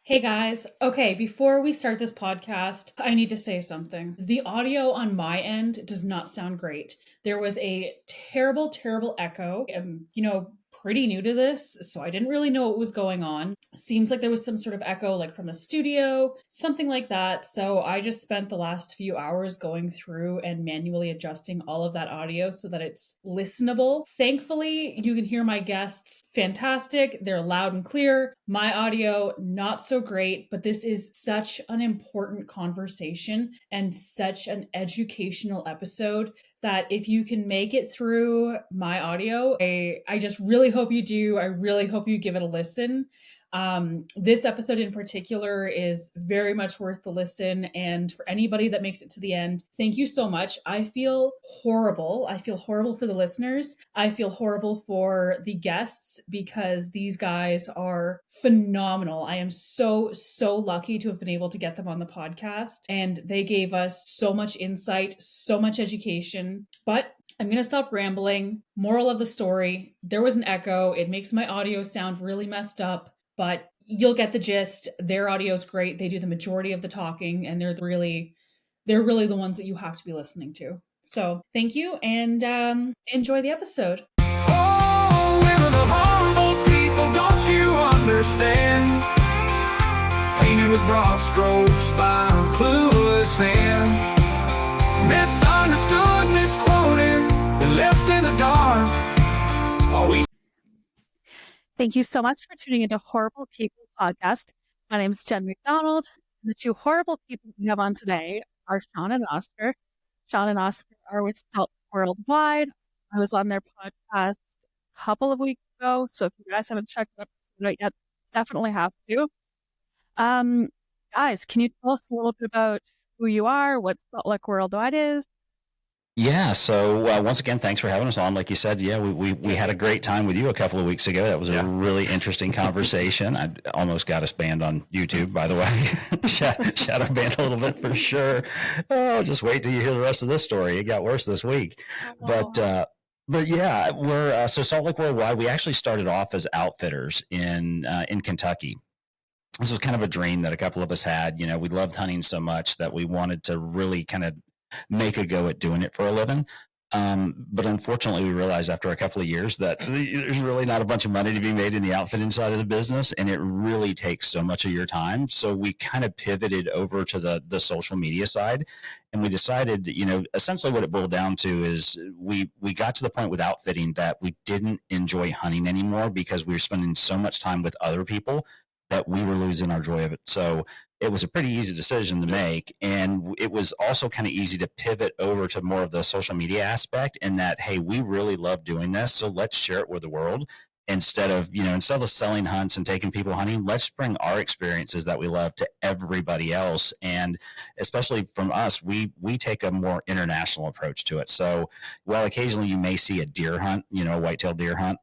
Hey guys. Okay, before we start this podcast, I need to say something. The audio on my end does not sound great. There was a terrible, terrible echo. I'm pretty new to this, so I didn't really know what was going on. Seems like there was some sort of echo, like from a studio, something like that. So I just spent the last few hours going through and manually adjusting all of that audio so that it's listenable. Thankfully, you can hear my guests fantastic. They're loud and clear. My audio, not so great, but this is such an important conversation and such an educational episode that if you can make it through my audio, I just really hope you do. I really hope you give it a listen. This episode in particular is very much worth the listen. And for anybody that makes it to the end, thank you so much. I feel horrible. I feel horrible for the listeners. I feel horrible for the guests because these guys are phenomenal. I am so, so lucky to have been able to get them on the podcast. And they gave us so much insight, so much education. But I'm going to stop rambling. Moral of the story, there was an echo. It makes my audio sound really messed up, but you'll get the gist. Their audio is great. They do the majority of the talking, and they're really the ones that you have to be listening to. So thank you, and enjoy the episode. Oh, we're the humble people, don't you understand? Painted with broad strokes by a clueless hand. Misunderstood, misquoted, and left in the dark. Always. Thank you so much for tuning into Horrible People podcast. My name is Jenn McDonald. The two horrible people we have on today are Sean and Oscar. Sean and Oscar are with Saltlick Worldwide. I was on their podcast a couple of weeks ago, so if you guys haven't checked it out yet, definitely have to. Guys, can you tell us a little bit about who you are, what Saltlick Worldwide is? Yeah. So once again, thanks for having us on. Like you said, yeah, we had a great time with you a couple of weeks ago. That was a really interesting conversation. I almost got us banned on YouTube, by the way. Shadow banned a little bit for sure. Oh, just wait till you hear the rest of this story. It got worse this week. But yeah, we're so Saltlick Worldwide. We actually started off as outfitters in Kentucky. This was kind of a dream that a couple of us had. We loved hunting so much that we wanted to really kind of make a go at doing it for a living. But unfortunately, we realized after a couple of years that there's really not a bunch of money to be made in the outfitting side of the business, and it really takes so much of your time. So we kind of pivoted over to the social media side, and we decided, essentially what it boiled down to is we got to the point with outfitting that we didn't enjoy hunting anymore because we were spending so much time with other people that we were losing our joy of it. So it was a pretty easy decision to make. And it was also kind of easy to pivot over to more of the social media aspect in that, hey, we really love doing this. So let's share it with the world. Instead of selling hunts and taking people hunting, let's bring our experiences that we love to everybody else. And especially from us, we take a more international approach to it. So while occasionally you may see a deer hunt, a white-tailed deer hunt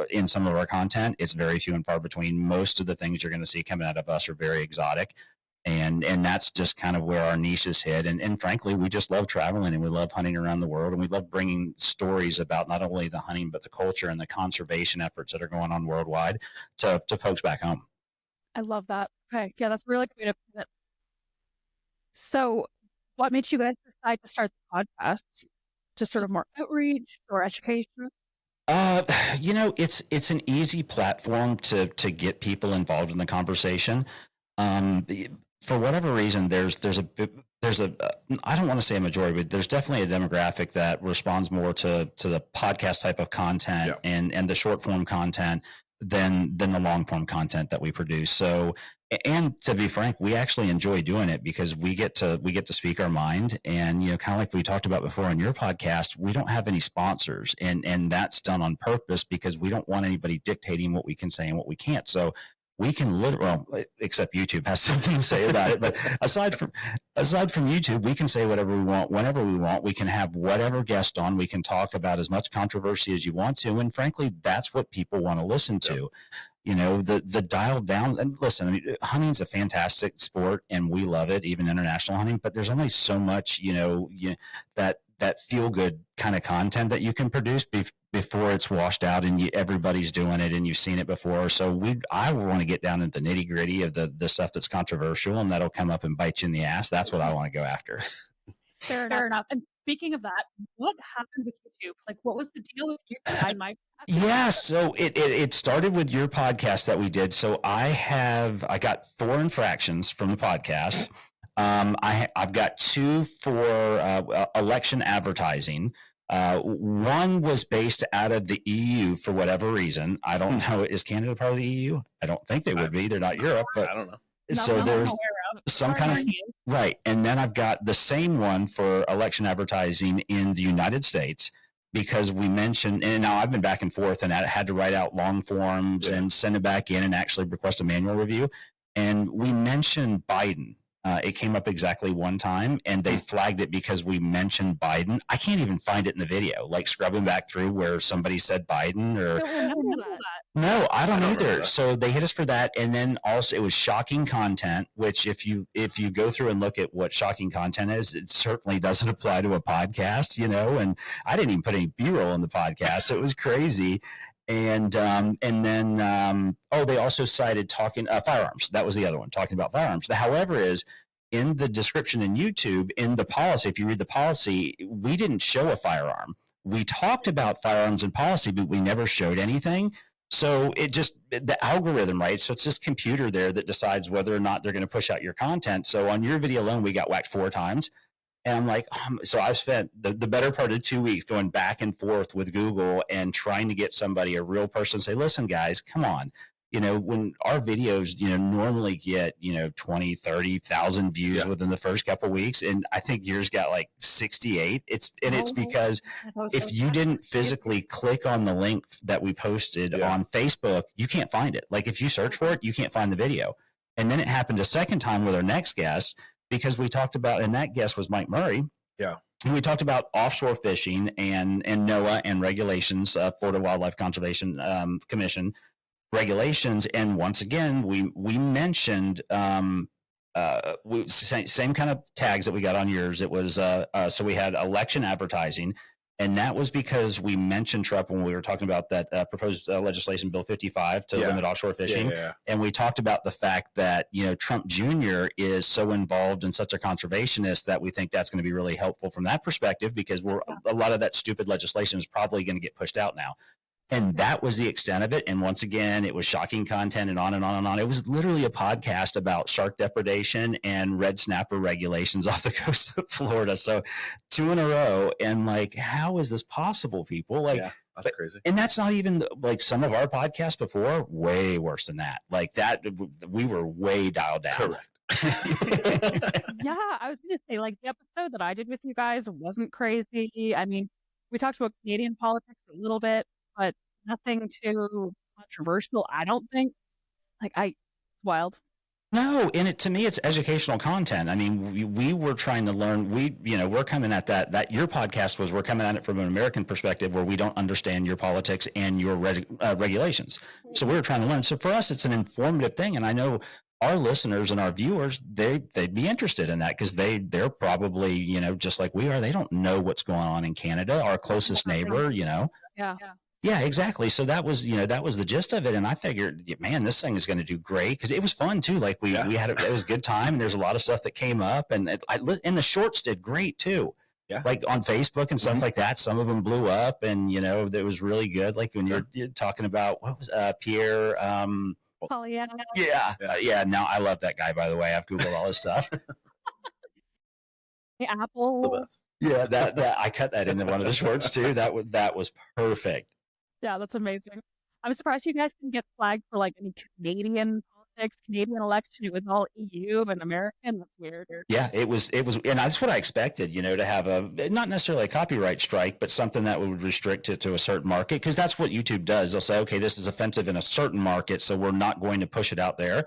in some of our content, it's very few and far between. Most of the things you're going to see coming out of us are very exotic. And that's just kind of where our niche is hit. And frankly, we just love traveling and we love hunting around the world. And we love bringing stories about not only the hunting, but the culture and the conservation efforts that are going on worldwide to folks back home. I love that. Okay. Yeah, that's really good. So what made you guys decide to start the podcast? Just sort of more outreach or education? It's an easy platform to get people involved in the conversation. For whatever reason, there's a I don't want to say a majority, but there's definitely a demographic that responds more to the podcast type of content and the short form content than the long form content that we produce. So, and to be frank, we actually enjoy doing it because we get to speak our mind, and kind of like we talked about before on your podcast, we don't have any sponsors, and that's done on purpose because we don't want anybody dictating what we can say and what we can't. So we can except YouTube has something to say about it. But aside from YouTube, we can say whatever we want, whenever we want. We can have whatever guest on. We can talk about as much controversy as you want to. And frankly, that's what people want to listen to. The dialed down, and listen, hunting's a fantastic sport and we love it, even international hunting, but there's only so much, that feel good kind of content that you can produce before it's washed out and everybody's doing it and you've seen it before. So I want to get down into the nitty gritty of the stuff that's controversial and that'll come up and bite you in the ass. That's what I want to go after. Fair enough. And speaking of that, what happened with YouTube? Like, what was the deal with YouTube and my Yeah, so it started with your podcast that we did. So I got 4 infractions from the podcast. I've got 2 for election advertising. One was based out of the EU for whatever reason. I don't know. Is Canada part of the EU? I don't think they would be. They're not Europe, but I don't know. So there's some kind of right. And then I've got the same one for election advertising in the United States because we mentioned, and now I've been back and forth and I had to write out long forms and send it back in and actually request a manual review. And we mentioned Biden. It came up exactly one time and they flagged it because we mentioned Biden. I can't even find it in the video, like scrubbing back through where somebody said Biden or no, I don't either. So they hit us for that. And then also it was shocking content, which if you go through and look at what shocking content is, it certainly doesn't apply to a podcast, and I didn't even put any B-roll in the podcast. So it was crazy. And then they also cited talking firearms. That was the other one, talking about firearms. However, is in the description in YouTube, in the policy, if you read the policy, we didn't show a firearm. We talked about firearms in policy, but we never showed anything. So the algorithm, right? So it's this computer there that decides whether or not they're going to push out your content. So on your video alone, we got whacked 4 times. And I'm like, so I've spent the better part of 2 weeks going back and forth with Google and trying to get somebody, a real person, say, listen, guys, come on. When our videos, normally get, 20, 30,000 views within the first couple of weeks. And I think yours got like 68. It's because if you didn't physically click on the link that we posted on Facebook, you can't find it. Like if you search for it, you can't find the video. And then it happened a second time with our next guest, because we talked about, and that guest was Mike Murray. Yeah. And we talked about offshore fishing and NOAA and regulations, Florida Wildlife Conservation Commission regulations. And once again, we mentioned same kind of tags that we got on yours. It was so we had election advertising. And that was because we mentioned Trump when we were talking about that proposed legislation, Bill 55, to limit offshore fishing. And we talked about the fact that, Trump Jr. is so involved and such a conservationist that we think that's going to be really helpful from that perspective because a lot of that stupid legislation is probably going to get pushed out now. And that was the extent of it. And once again, it was shocking content and on and on and on. It was literally a podcast about shark depredation and red snapper regulations off the coast of Florida. So 2 in a row. And like, how is this possible, people? Like, that's crazy. And that's not even like some of our podcasts before, way worse than that. Like that, we were way dialed down. Correct. Yeah, I was going to say, like, the episode that I did with you guys wasn't crazy. I mean, we talked about Canadian politics a little bit, but nothing too controversial, I don't think. It's wild. No, and to me, it's educational content. I mean, we were trying to learn. We're coming at that. Your podcast we're coming at it from an American perspective where we don't understand your politics and your regulations. So we were trying to learn. So for us, it's an informative thing, and I know our listeners and our viewers, they'd be interested in that because they're probably just like we are. They don't know what's going on in Canada, our closest neighbor. Yeah. Yeah, exactly. So that was the gist of it. And I figured, man, this thing is going to do great because it was fun too. Like we had, it was a good time and there's a lot of stuff that came up and and the shorts did great too. Yeah. Like on Facebook and stuff like that. Some of them blew up and, it was really good. Like when you're talking about, what was Pierre? Pollyanna. Yeah. Now I love that guy, by the way. I've Googled all his stuff. The Apple. The best. Yeah, that I cut that into one of the shorts too. That was perfect. Yeah, that's amazing. I'm surprised you guys didn't get flagged for like any Canadian politics, Canadian election. It was all EU and American. That's weird. Yeah, it was, and that's what I expected. To have not necessarily a copyright strike, but something that would restrict it to a certain market, because that's what YouTube does. They'll say, okay, this is offensive in a certain market, so we're not going to push it out there.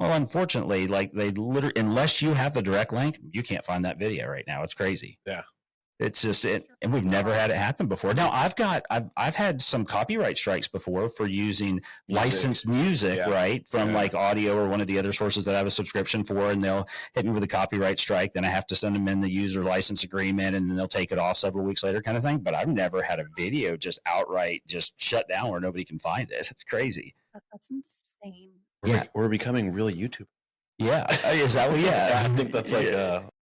Well, unfortunately, like they literally, unless you have the direct link, you can't find that video right now. It's crazy. Yeah. It's just it, and we've never had it happen before. Now I've had some copyright strikes before for using licensed music, right, from like audio or one of the other sources that I have a subscription for, and they'll hit me with a copyright strike. Then I have to send them in the user license agreement, and then they'll take it off several weeks later, kind of thing. But I've never had a video just outright just shut down where nobody can find it. It's crazy. That's insane. We're becoming really YouTube. Yeah, is that what? Yeah, I think that's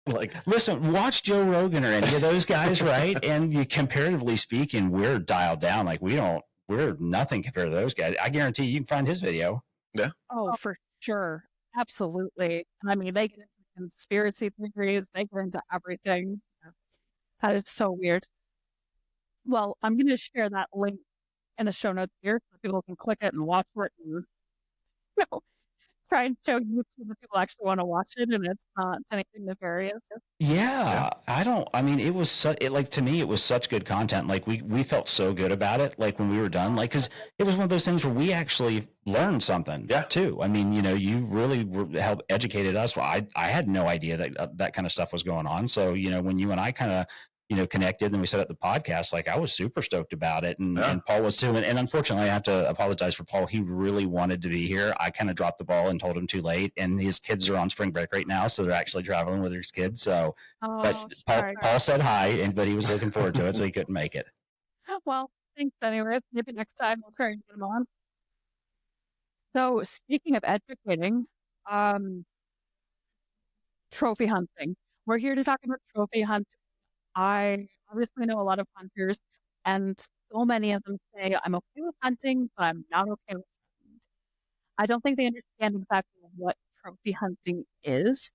like listen, watch Joe Rogan or any of those guys, right? And you, comparatively speaking, we're dialed down. Like we're nothing compared to those guys. I guarantee you can find his video. Yeah. Oh, for sure. Absolutely. I mean, they get into conspiracy theories, they get into everything. That is so weird. Well, I'm going to share that link in the show notes here so people can click it and watch it and try and show YouTube that people actually want to watch it and it's not anything nefarious. Yeah, I mean, it was to me, it was such good content. Like we felt so good about it. Like when we were done, like, cause it was one of those things where we actually learned something too. I mean, you really helped educated us. Well, I had no idea that that kind of stuff was going on. So, when you and I kind of, connected and we set up the podcast, like I was super stoked about it. And Paul was too. And unfortunately I have to apologize for Paul. He really wanted to be here. I kind of dropped the ball and told him too late. And his kids are on spring break right now. So they're actually traveling with his kids. So, but Paul said hi, but he was looking forward to it. So he couldn't make it. Well, thanks anyways. Maybe next time we'll try and get him on. So speaking of educating, trophy hunting. We're here to talk about trophy hunting. I obviously know a lot of hunters, and so many of them say, I'm okay with hunting, but I'm not okay with hunting. I don't think they understand exactly what trophy hunting is.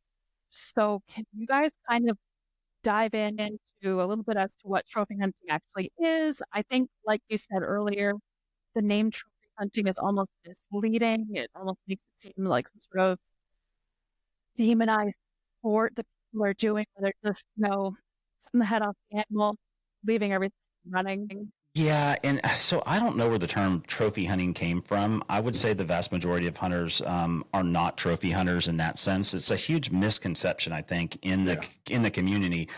So can you guys kind of dive into a little bit as to what trophy hunting actually is? I think, like you said earlier, the name trophy hunting is almost misleading. It almost makes it seem like some sort of demonized sport that people are doing, where they're just, the head off the animal, leaving everything running. Yeah, and so I don't know where the term trophy hunting came from. I would say the vast majority of hunters are not trophy hunters in that sense. It's a huge misconception, I think, in the community,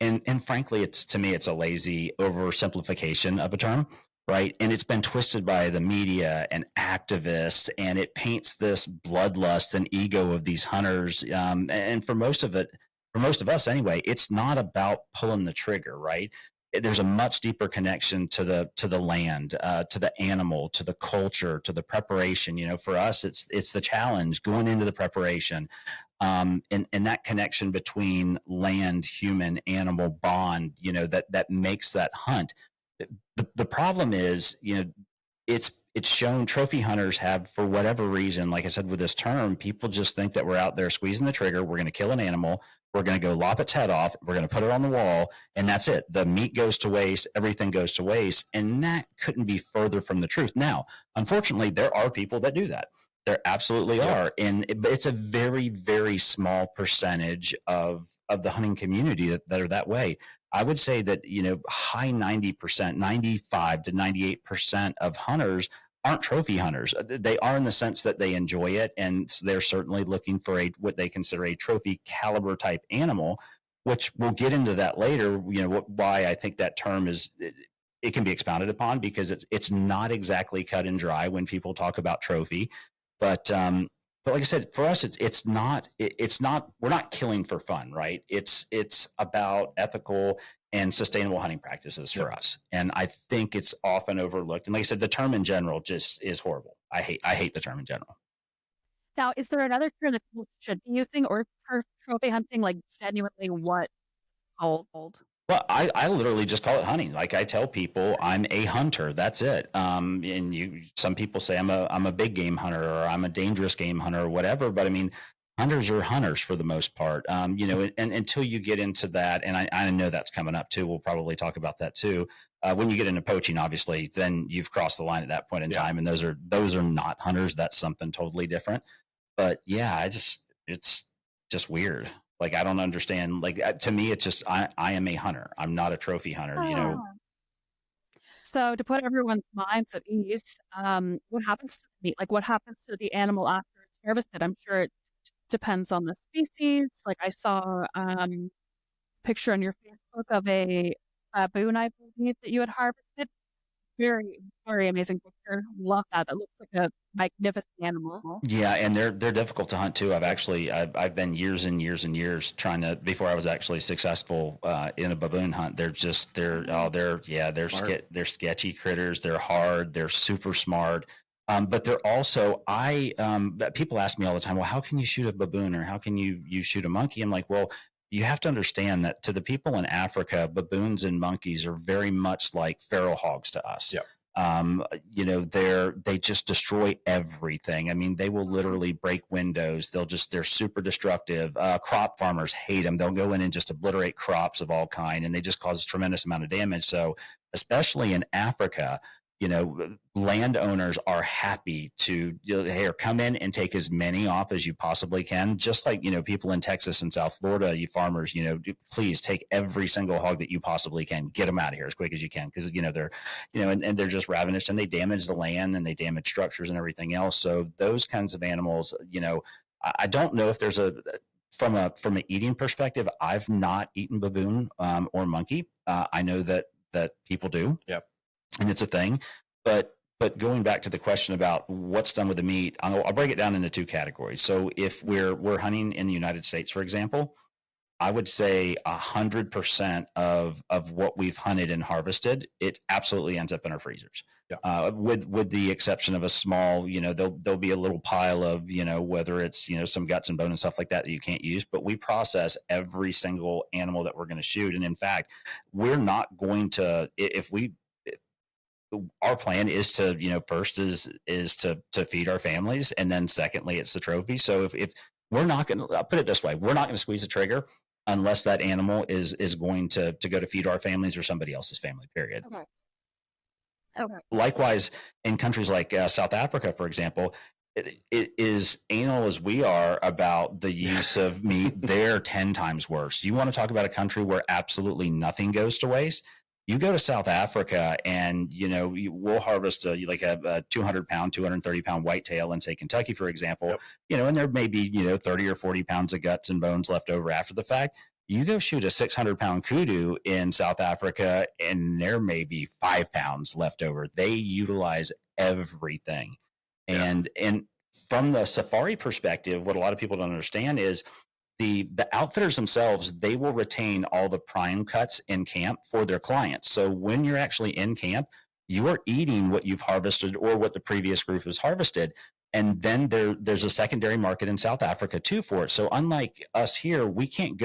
and frankly, to me, it's a lazy oversimplification of a term, right? And it's been twisted by the media and activists, and it paints this bloodlust and ego of these hunters. And for most of us anyway, it's not about pulling the trigger, right? There's a much deeper connection to the land, to the animal, to the culture, to the preparation. For us, it's the challenge going into the preparation, and that connection between land, human, animal bond. That makes that hunt. The problem is, it's shown trophy hunters have, for whatever reason, like I said, with this term, people just think that we're out there squeezing the trigger. We're going to kill an animal. We're going to go lop its head off. We're going to put it on the wall, and that's it. The meat goes to waste. Everything goes to waste. And that couldn't be further from the truth. Now, unfortunately, there are people that do that. There absolutely are. And it's a very, very small percentage of the hunting community that are that way. I would say that, high 90%, 95 to 98% of hunters aren't trophy hunters. They are in the sense that they enjoy it, and they're certainly looking for what they consider a trophy caliber type animal, which we'll get into that later. Why I think that term it can be expounded upon, because it's not exactly cut and dry when people talk about trophy, but like I said, for us, it's not we're not killing for fun, right? It's about ethical and sustainable hunting practices for us. And I think it's often overlooked. And like I said, the term in general just is horrible. I hate the term in general. Now, is there another term that people should be using, or for trophy hunting, like genuinely what called? Well, I literally just call it hunting. Like I tell people, I'm a hunter. That's it. And some people say I'm a big game hunter, or I'm a dangerous game hunter, or whatever. But I mean, hunters are hunters for the most part. And until you get into that, and I know that's coming up too. We'll probably talk about that too. When you get into poaching, obviously, then you've crossed the line at that point in time, and those are not hunters. That's something totally different. But yeah, it's just weird. Like, I don't understand. Like, to me, it's just, I am a hunter. I'm not a trophy hunter, So to put everyone's minds at ease, what happens to the meat? Like, what happens to the animal after it's harvested? I'm sure it depends on the species. Like, I saw picture on your Facebook of a baboon, I believe, that you had harvested. Very, very amazing picture. Love that. That looks like a magnificent animal. Yeah, and they're difficult to hunt too. I've been years and years and years trying to, before I was actually successful in a baboon hunt. They're sketchy critters. They're hard. They're super smart. But they're also people ask me all the time, well, how can you shoot a baboon, or how can you shoot a monkey? I'm like, well, you have to understand that to the people in Africa, baboons and monkeys are very much like feral hogs to us. Yeah. They just destroy everything. I mean, they will literally break windows. They're super destructive. Crop farmers hate them. They'll go in and just obliterate crops of all kind, and they just cause a tremendous amount of damage. So especially in Africa, landowners are happy to come in and take as many off as you possibly can. Just like, people in Texas and South Florida, you farmers, please take every single hog that you possibly can, get them out of here as quick as you can. Cause they're, and they're just ravenous, and they damage the land, and they damage structures and everything else. So those kinds of animals, I don't know if there's from an eating perspective, I've not eaten baboon, or monkey. I know that people do. Yep. And it's a thing, but going back to the question about what's done with the meat, I'll break it down into two categories. So if we're hunting in the United States, for example, I would say 100% of what we've hunted and harvested, it absolutely ends up in our freezers. Yeah. With the exception of a small, there'll be a little pile of, whether it's, some guts and bone and stuff like that you can't use, but we process every single animal that we're going to shoot. And in fact, we're not going to, our plan is to, first is to feed our families. And then secondly, it's the trophy. So if we're not going to, I'll put it this way, we're not going to squeeze the trigger unless that animal is going to go to feed our families or somebody else's family, period. Okay. Likewise, in countries like South Africa, for example, it is anal as we are about the use of meat. They're 10 times worse. You want to talk about a country where absolutely nothing goes to waste? You go to South Africa and, we'll harvest a 200-pound, 230-pound whitetail in, say, Kentucky, for example, Yep. And there may be, 30 or 40 pounds of guts and bones left over after the fact. You go shoot a 600-pound kudu in South Africa, and there may be 5 pounds left over. They utilize everything. Yeah. And from the safari perspective, what a lot of people don't understand is the outfitters themselves, they will retain all the prime cuts in camp for their clients. So when you're actually in camp, you are eating what you've harvested or what the previous group has harvested. And then there's a secondary market in South Africa too for it. So unlike us here, we can't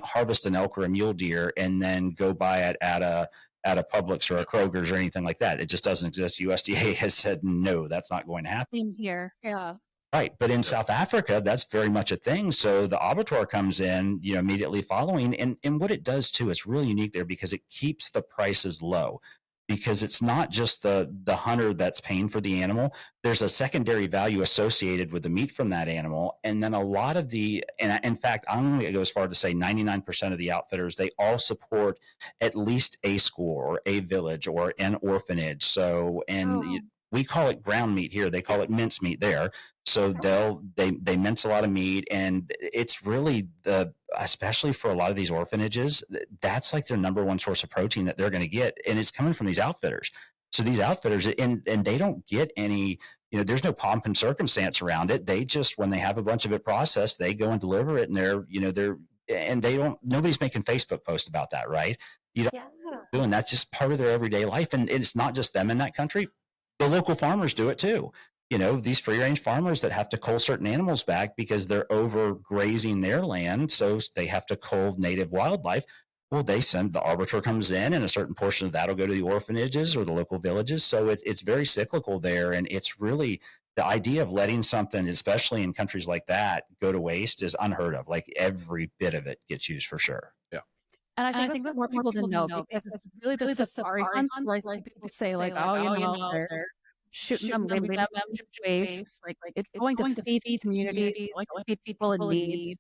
harvest an elk or a mule deer and then go buy it at a Publix or a Kroger's or anything like that. It just doesn't exist. USDA has said, no, that's not going to happen. Same here. Yeah. Right. But in South Africa, that's very much a thing. So the abattoir comes in, immediately following. And what it does too, it's really unique there because it keeps the prices low, because it's not just the hunter that's paying for the animal. There's a secondary value associated with the meat from that animal. And then a lot of and in fact, I'm going to go as far to say 99% of the outfitters, they all support at least a school or a village or an orphanage. So, we call it ground meat here. They call it mince meat there. So they mince a lot of meat, and it's really especially for a lot of these orphanages, that's like their number one source of protein that they're going to get. And it's coming from these outfitters. So these outfitters, and they don't get any, there's no pomp and circumstance around it. They just, when they have a bunch of it processed, they go and deliver it, and nobody's making Facebook posts about that, right? Doing that's just part of their everyday life. And it's not just them in that country. The local farmers do it too. These free range farmers that have to cull certain animals back because they're overgrazing their land. So they have to cull native wildlife. Well, the arbiter comes in, and a certain portion of that will go to the orphanages or the local villages. So it's very cyclical there. And it's really the idea of letting something, especially in countries like that, go to waste is unheard of. Like every bit of it gets used for sure. Yeah. And I think that's more people to know, because it's really the safari hunt where people say like, they're shooting them, leaving them to waste. Like it's going to feed communities, like feed people in need.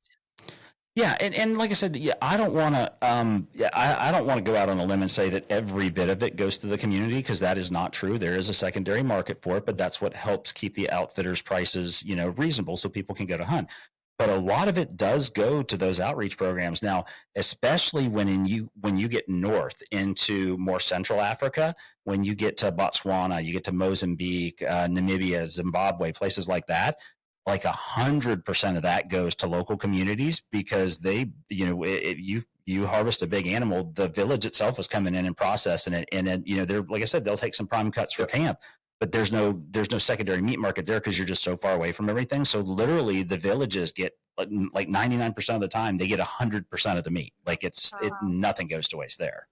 Yeah, and like I said, I don't want to, I don't want to go out on a limb and say that every bit of it goes to the community, because that is not true. There is a secondary market for it, but that's what helps keep the outfitters' prices, reasonable, so people can go to hunt. but a lot of it does go to those outreach programs. Now, especially when you get north into more Central Africa, when you get to Botswana, you get to Mozambique, Namibia, Zimbabwe, places like that, like 100% of that goes to local communities because they, you harvest a big animal, the village itself is coming in and processing it. And then, they're, like I said, they'll take some prime cuts for camp, but there's no secondary meat market there because you're just so far away from everything. So literally the villages get like 99% of the time, they get 100% of the meat. Like nothing goes to waste there.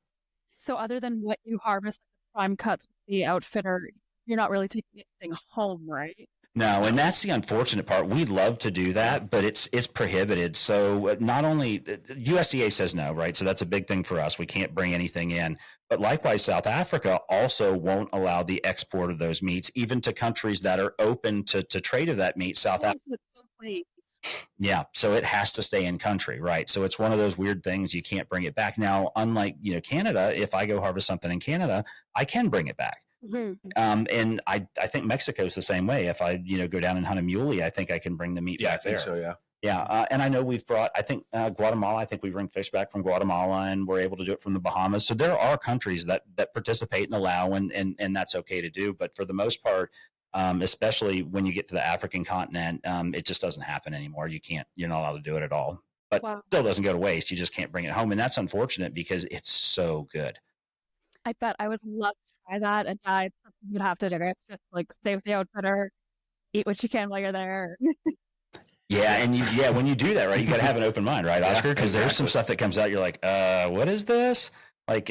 So other than what you harvest, prime cuts, the outfitter, you're not really taking anything home, right? No, and that's the unfortunate part. We'd love to do that, but it's prohibited. So not only USDA says no, right? So that's a big thing for us. We can't bring anything in. But likewise, South Africa also won't allow the export of those meats, even to countries that are open to trade of that meat. South Africa. Yeah, so it has to stay in country, right? So it's one of those weird things, you can't bring it back. Now, unlike Canada, if I go harvest something in Canada, I can bring it back. Mm-hmm. And I think Mexico's the same way. If I go down and hunt a muley, I think I can bring the meat back there. I think so, yeah. Yeah, and I know we've brought, I think Guatemala, I think we bring fish back from Guatemala, and we're able to do it from the Bahamas. So there are countries that participate and allow, and that's okay to do. But for the most part, especially when you get to the African continent, it just doesn't happen anymore. You're not allowed to do it at all. But still doesn't go to waste. You just can't bring it home. And that's unfortunate because it's so good. I bet I would love to try that, and you'd have to do it. It's just like stay with the outfitter, eat what you can while you're there. Yeah, and when you do that, right, you got to have an open mind, right, Oscar? Because there's some stuff that comes out, you're like, what is this? Like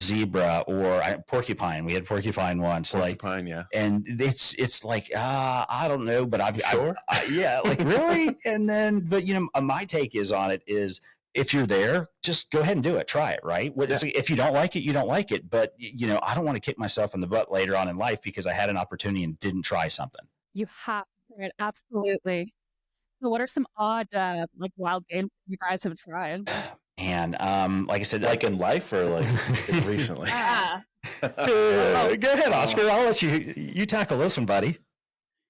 zebra or porcupine. We had porcupine once. Porcupine, yeah. And it's like, I don't know, but Sure? yeah, like really? And then, but my take on it is, if you're there, just go ahead and do it. Try it, right? If you don't like it, you don't like it. But, I don't want to kick myself in the butt later on in life because I had an opportunity and didn't try something. You have to try it, absolutely. So what are some odd, wild games you guys have tried? And like I said, like in life or like recently? Go ahead, Oscar. I'll let you tackle this one, buddy.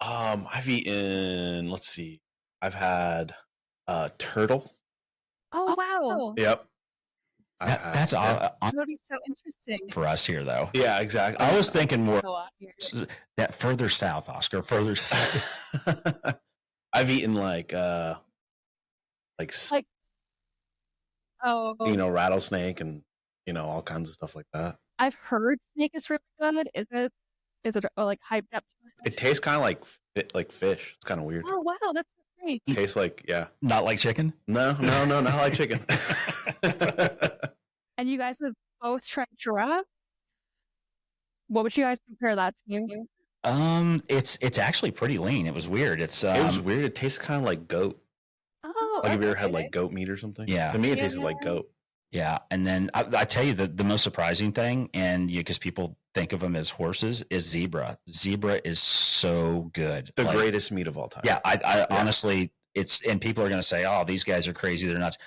I've eaten, let's see. I've had turtle. Oh, wow. Yep. That's that would be so interesting for us here, though. Yeah, exactly. I was thinking more that further south, Oscar, further south. I've eaten like rattlesnake and all kinds of stuff like that. I've heard snake is really good. Is it like hyped up? It tastes kind of like fish. It's kind of weird. Oh wow, that's great. It tastes like not like chicken. No, not like chicken. And you guys have both tried giraffe. What would you guys compare that to? It's actually pretty lean. It was weird. It was weird. It tastes kind of like goat. Oh, like have you ever had like goat meat or something? Yeah. To me, it tasted like goat. Yeah, and then I tell you the most surprising thing, and because people think of them as horses, is zebra. Zebra is so good. The greatest meat of all time. Yeah, I honestly, and people are going to say, "Oh, these guys are crazy. They're nuts."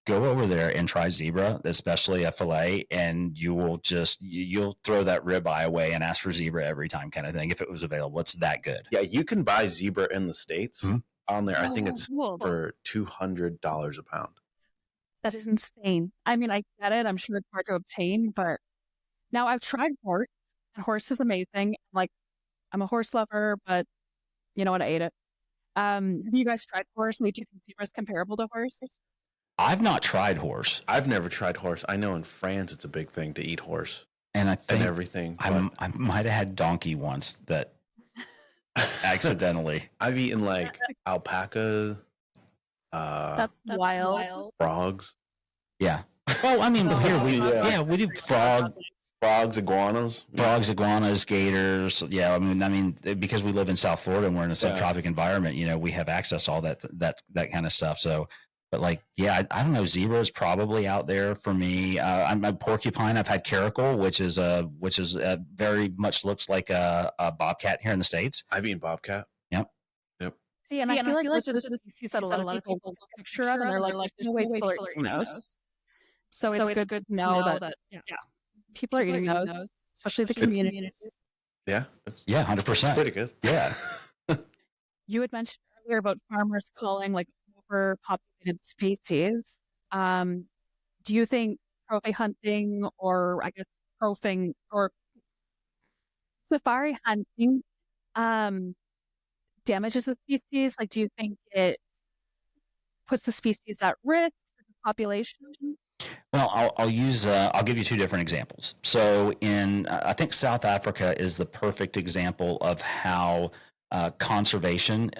Go over there and try zebra, especially a fillet, and you'll throw that ribeye away and ask for zebra every time, kind of thing. If it was available, it's that good. Yeah, you can buy zebra in the States on there. I think it's for $200 a pound. That is insane. I mean, I get it. I'm sure it's hard to obtain, but now I've tried horse, and horse is amazing. Like, I'm a horse lover, but you know what? I ate it. Have you guys tried horse? Do you think zebra is comparable to horse? I've not tried horse. I've never tried horse. I know in France it's a big thing to eat horse. And I think everything. I might have had donkey once that accidentally. I've eaten like alpaca. That's wild. Frogs. Yeah. Well, I mean, here we do frogs, iguanas, gators. Yeah, I mean, because we live in South Florida and we're in a subtropic environment, we have access to all that kind of stuff. So, but I don't know. Zebra is probably out there for me. I'm a porcupine. I've had caracal, which is very much looks like a bobcat here in the States. I've eaten bobcat. Yep. See, I feel like this is a species that a lot of people take a picture of, and they're like, "There's no way people are eating those." So it's good to know that people are eating those, especially the communities. Yeah. Yeah, 100%. Pretty good. Yeah. You had mentioned earlier about farmers calling like overpopulated species. Do you think trophy hunting, or I guess profing or safari hunting, damages the species? Like, do you think it puts the species at risk for the population? Well, I'll give you two different examples. So I think South Africa is the perfect example of how the conservation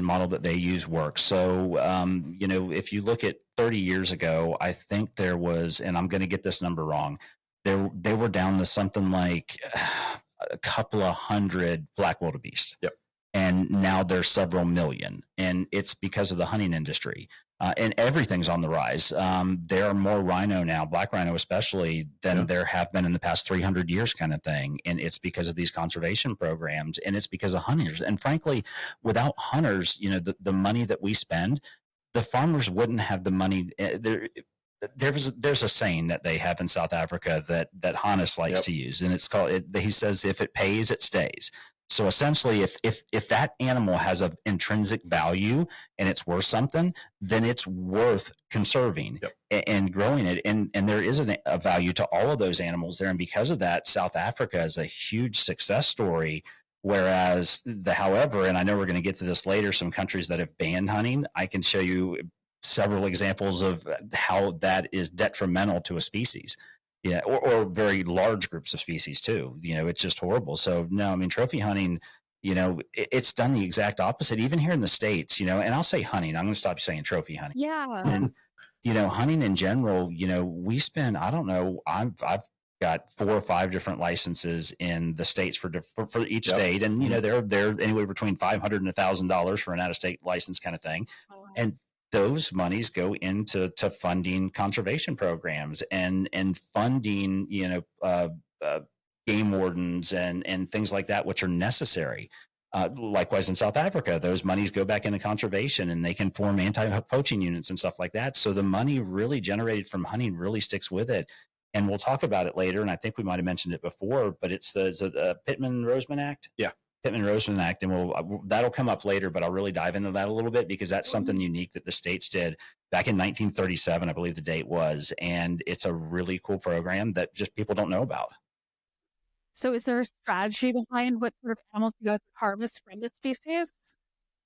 model that they use works. So, if you look at 30 years ago, I think there was, and I'm going to get this number wrong, they were down to something like a couple of hundred black wildebeest. Yep. And now there's several million, and it's because of the hunting industry. And everything's on the rise. There are more rhino now, black rhino especially, than there have been in the past 300 years kind of thing. And it's because of these conservation programs, and it's because of hunters. And frankly, without hunters, the money that we spend, the farmers wouldn't have the money. There's a saying that they have in South Africa that Hannes likes to use, and it's called, he says, if it pays, it stays. So essentially, if that animal has an intrinsic value and it's worth something, then it's worth conserving and growing it. And there is a value to all of those animals there. And because of that, South Africa is a huge success story. Whereas however, and I know we're going to get to this later, some countries that have banned hunting, I can show you several examples of how that is detrimental to a species. Yeah, or very large groups of species too. It's just horrible. So no, I mean, trophy hunting, it's done the exact opposite. Even here in the States, and I'll say hunting. I'm going to stop saying trophy hunting. Yeah. And hunting in general, we spend, I don't know, I've got 4 or 5 different licenses in the states for each state, and they're anywhere between $500 and $1,000 for an out-of-state license kind of thing, and those monies go into funding conservation programs and funding, game wardens and things like that, which are necessary. Likewise, in South Africa, those monies go back into conservation, and they can form anti-poaching units and stuff like that. So the money really generated from hunting really sticks with it. And we'll talk about it later, and I think we might have mentioned it before, but it's the Pittman-Robertson Act. Yeah. Pittman-Robertson Act, and that'll come up later, but I'll really dive into that a little bit because that's something unique that the states did back in 1937, I believe the date was, and it's a really cool program that just people don't know about. So is there a strategy behind what sort of animals you guys harvest from this species?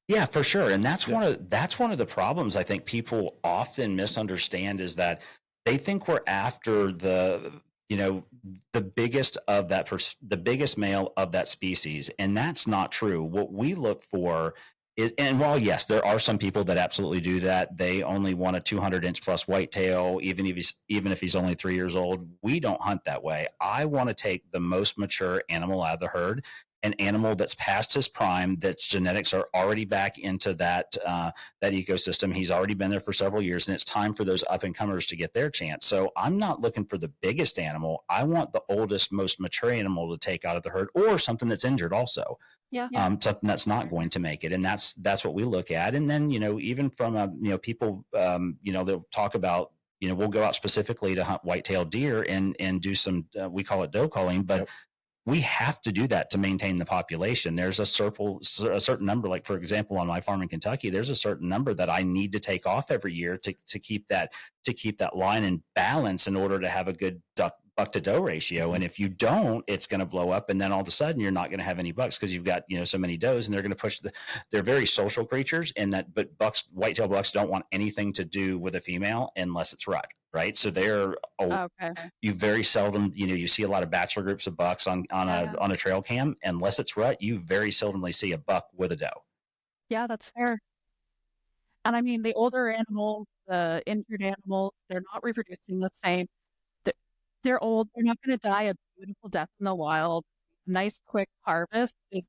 Yeah, for sure. And that's one of the problems I think people often misunderstand, is that they think we're after the biggest of the biggest male of that species. And that's not true. What we look for is, and while yes, there are some people that absolutely do that, they only want a 200-inch plus whitetail, even if he's only 3 years old. We don't hunt that way. I want to take the most mature animal out of the herd, an animal that's past his prime, that's genetics are already back into that ecosystem. He's already been there for several years, and it's time for those up and comers to get their chance. So I'm not looking for the biggest animal. I want the oldest, most mature animal to take out of the herd, or something that's injured also. Yeah. Something that's not going to make it. And that's what we look at. And then, even from people, they'll talk about, we'll go out specifically to hunt white-tailed deer and do some, we call it doe calling, but we have to do that to maintain the population. There's a certain number, like for example, on my farm in Kentucky, there's a certain number that I need to take off every year to keep that line in balance in order to have a good buck to doe ratio. And if you don't, it's going to blow up, and then all of a sudden you're not going to have any bucks because you've got so many does, and they're going to push they're very social creatures, but whitetail bucks don't want anything to do with a female unless it's rut. Right. So you very seldom, you see a lot of bachelor groups of bucks on a trail cam. Unless it's rut, you very seldomly see a buck with a doe. Yeah, that's fair. And I mean, the older animals, the injured animals, they're not reproducing the same. They're old. They're not going to die a beautiful death in the wild. Nice, quick harvest is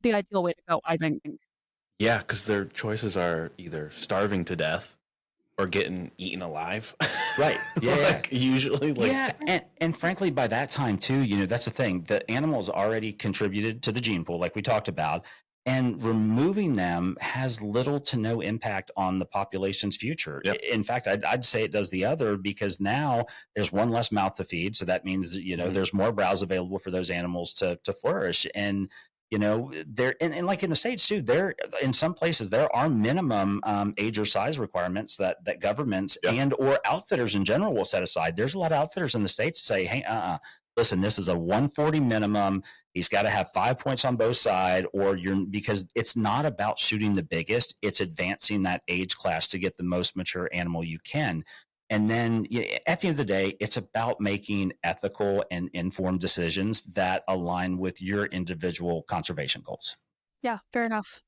the ideal way to go, I think. Yeah, because their choices are either starving to death or getting eaten alive. Right. Yeah. Usually. And frankly, by that time too, that's the thing. The animals already contributed to the gene pool, like we talked about, and removing them has little to no impact on the population's future. Yep. In fact, I'd say it does the other, because now there's one less mouth to feed. So that means, there's more browse available for those animals to flourish. And, there, and like in the States too, there, in some places, there are minimum age or size requirements that governments and or outfitters in general will set aside. There's a lot of outfitters in the States that say, hey, listen, this is a 140 minimum. He's got to have 5 points on both sides, because it's not about shooting the biggest. It's advancing that age class to get the most mature animal you can. And then at the end of the day, it's about making ethical and informed decisions that align with your individual conservation goals. Yeah, fair enough.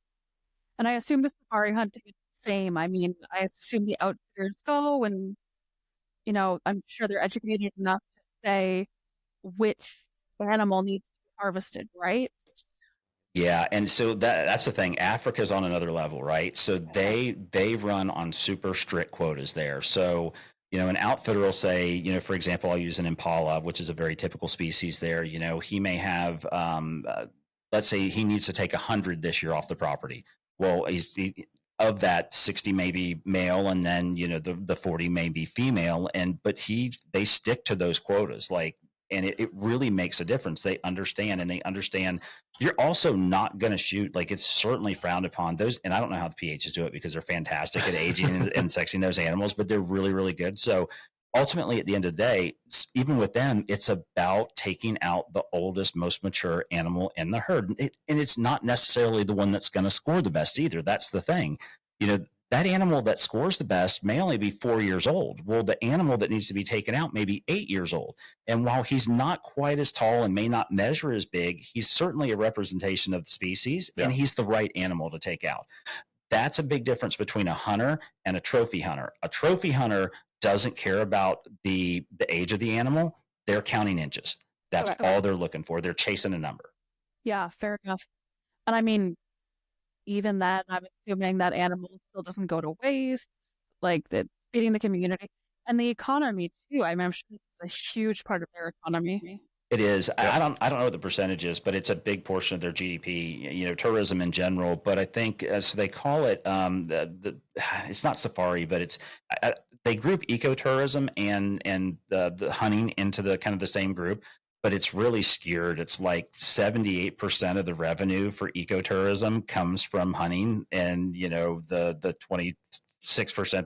And I assume the safari hunting is the same. I mean, I assume the outfitters go and, I'm sure they're educated enough to say which animal needs to be harvested, right? Yeah, and so that's the thing. Africa's on another level, right? So they run on super strict quotas there. So an outfitter will say, for example, I'll use an impala, which is a very typical species there. He may have, let's say he needs to take 100 this year off the property. Well, of that 60 may be male, and then the 40 may be female, but they stick to those quotas, and it really makes a difference. They understand you're also not going to shoot, it's certainly frowned upon those. And I don't know how the PHs do it, because they're fantastic at aging and sexing those animals, but they're really, really good. So ultimately, at the end of the day, even with them, it's about taking out the oldest, most mature animal in the herd. And it's not necessarily the one that's going to score the best either. That's the thing. That animal that scores the best may only be 4 years old. Well, the animal that needs to be taken out may be 8 years old. And while he's not quite as tall and may not measure as big, he's certainly a representation of the species, and he's the right animal to take out. That's a big difference between a hunter and a trophy hunter. A trophy hunter doesn't care about the age of the animal. They're counting inches. That's all they're looking for. They're chasing a number. Yeah, fair enough. And I mean, even that, I'm assuming that animal still doesn't go to waste, that's feeding the community and the economy too. I'm sure this is a huge part of their economy. It is. I don't know what the percentage is, but it's a big portion of their GDP. Tourism in general. But I think so they call it it's not safari, but it's they group ecotourism and the hunting into the kind of the same group. But it's really skewed. It's like 78% of the revenue for ecotourism comes from hunting, and the 26%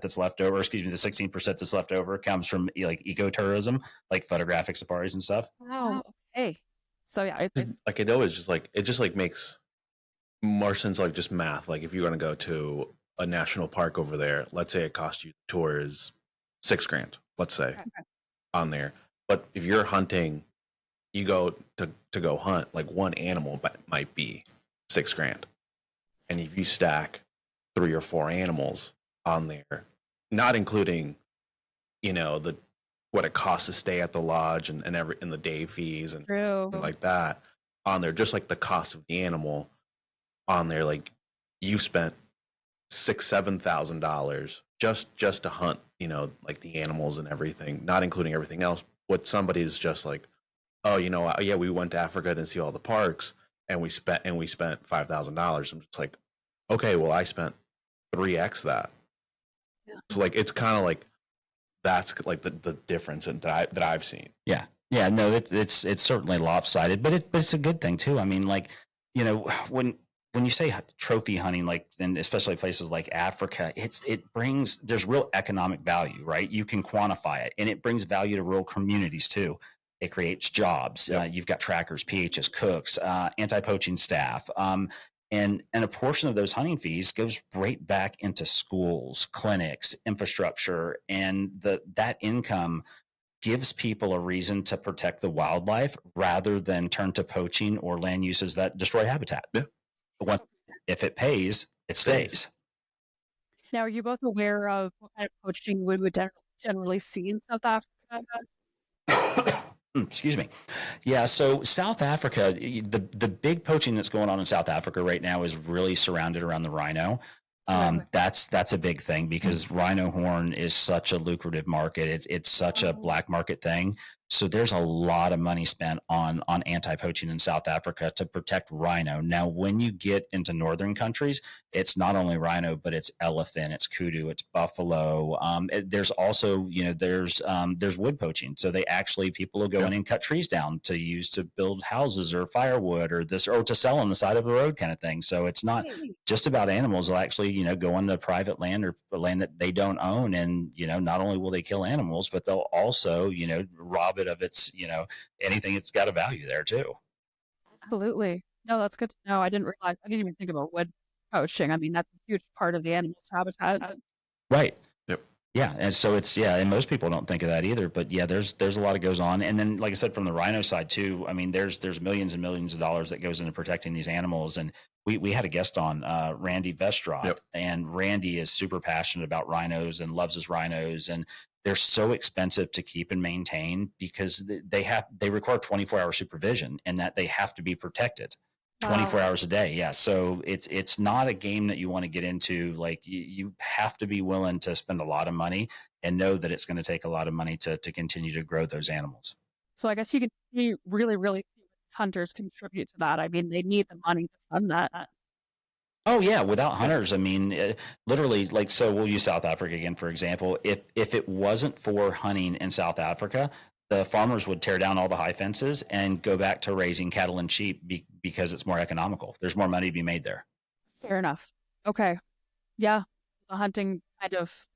that's left over, the 16% that's left over comes from ecotourism, like photographic safaris and stuff. Wow. Okay. So yeah, it always just makes more sense, just math. If you're going to go to a national park over there, let's say it costs you tour is $6,000, let's say, on there. But if you're hunting, you go to go hunt, one animal might be $6,000. And if you stack 3 or 4 animals on there, not including, what it costs to stay at the lodge and the day fees and like that on there, just the cost of the animal on there, you spent $6,000-$7,000 just to hunt, the animals and everything, not including everything else. What somebody's just oh, we went to Africa to see all the parks, and we spent $5,000. I'm just okay, well, I spent 3x that. Yeah. So it's kind of that's the difference that I've seen. Yeah, no, it's certainly lopsided, but it's a good thing too. I mean, when you say trophy hunting, and especially places like Africa, there's real economic value, right? You can quantify it, and it brings value to rural communities too. It creates jobs. You've got trackers, PHs, cooks, anti-poaching staff. And a portion of those hunting fees goes right back into schools, clinics, infrastructure. And that income gives people a reason to protect the wildlife rather than turn to poaching or land uses that destroy habitat. Yeah. If it pays, it stays. Now, are you both aware of what kind of poaching we would generally see in South Africa? Excuse me. Yeah. So South Africa, the big poaching that's going on in South Africa right now is really surrounded around the rhino. That's a big thing because rhino horn is such a lucrative market. It's such a black market thing. So there's a lot of money spent on anti-poaching in South Africa to protect rhino. Now, when you get into northern countries, it's not only rhino, but it's elephant, it's kudu, it's buffalo. There's also, there's wood poaching. So people will go in and cut trees down to use to build houses or firewood or to sell on the side of the road kind of thing. So it's not just about animals. They'll actually, go on the private land or land that they don't own. And, not only will they kill animals, but they'll also, rob it of its, anything it's got a value there too. Absolutely. No, that's good to know. I didn't even think about wood poaching. I mean, that's a huge part of the animal's habitat. Right. Yep. Yeah. And so and most people don't think of that either, but yeah, there's a lot that goes on. And then, like I said, from the rhino side too, I mean, there's millions and millions of dollars that goes into protecting these animals. And we had a guest on, Randy Vestrot, and Randy is super passionate about rhinos and loves his rhinos. And they're so expensive to keep and maintain because they require 24-hour supervision and that they have to be protected 24 hours a day. Yeah. So it's not a game that you want to get into. Like you have to be willing to spend a lot of money and know that it's going to take a lot of money to continue to grow those animals. So I guess you can really, really see what hunters contribute to that. I mean, they need the money to fund that. Oh yeah, without hunters, I mean, literally, like, so we'll use South Africa again, for example. If it wasn't for hunting in South Africa, the farmers would tear down all the high fences and go back to raising cattle and sheep because it's more economical. There's more money to be made there. Fair enough. Okay. Yeah. The hunting kind of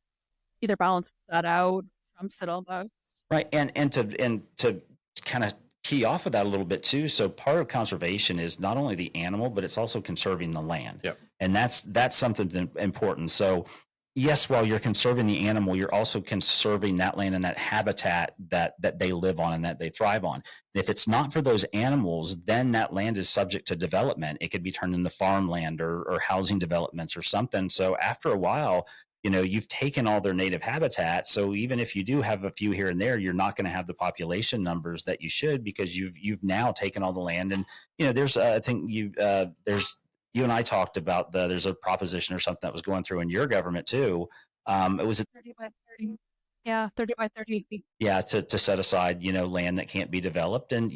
either balances that out, trumps it almost. Right. And to kind of key off of that a little bit too. So part of conservation is not only the animal, but it's also conserving the land. Yep. And that's something important. So yes, while you're conserving the animal, you're also conserving that land and that habitat that they live on and that they thrive on. And if it's not for those animals, then that land is subject to development. It could be turned into farmland or housing developments or something. So after a while, you've taken all their native habitat. So even if you do have a few here and there, you're not going to have the population numbers that you should because you've now taken all the land. And there's I think you and I talked about there's a proposition or something that was going through in your government too. It was 30 by 30. Yeah, 30 by 30 feet. Yeah, to set aside land that can't be developed. And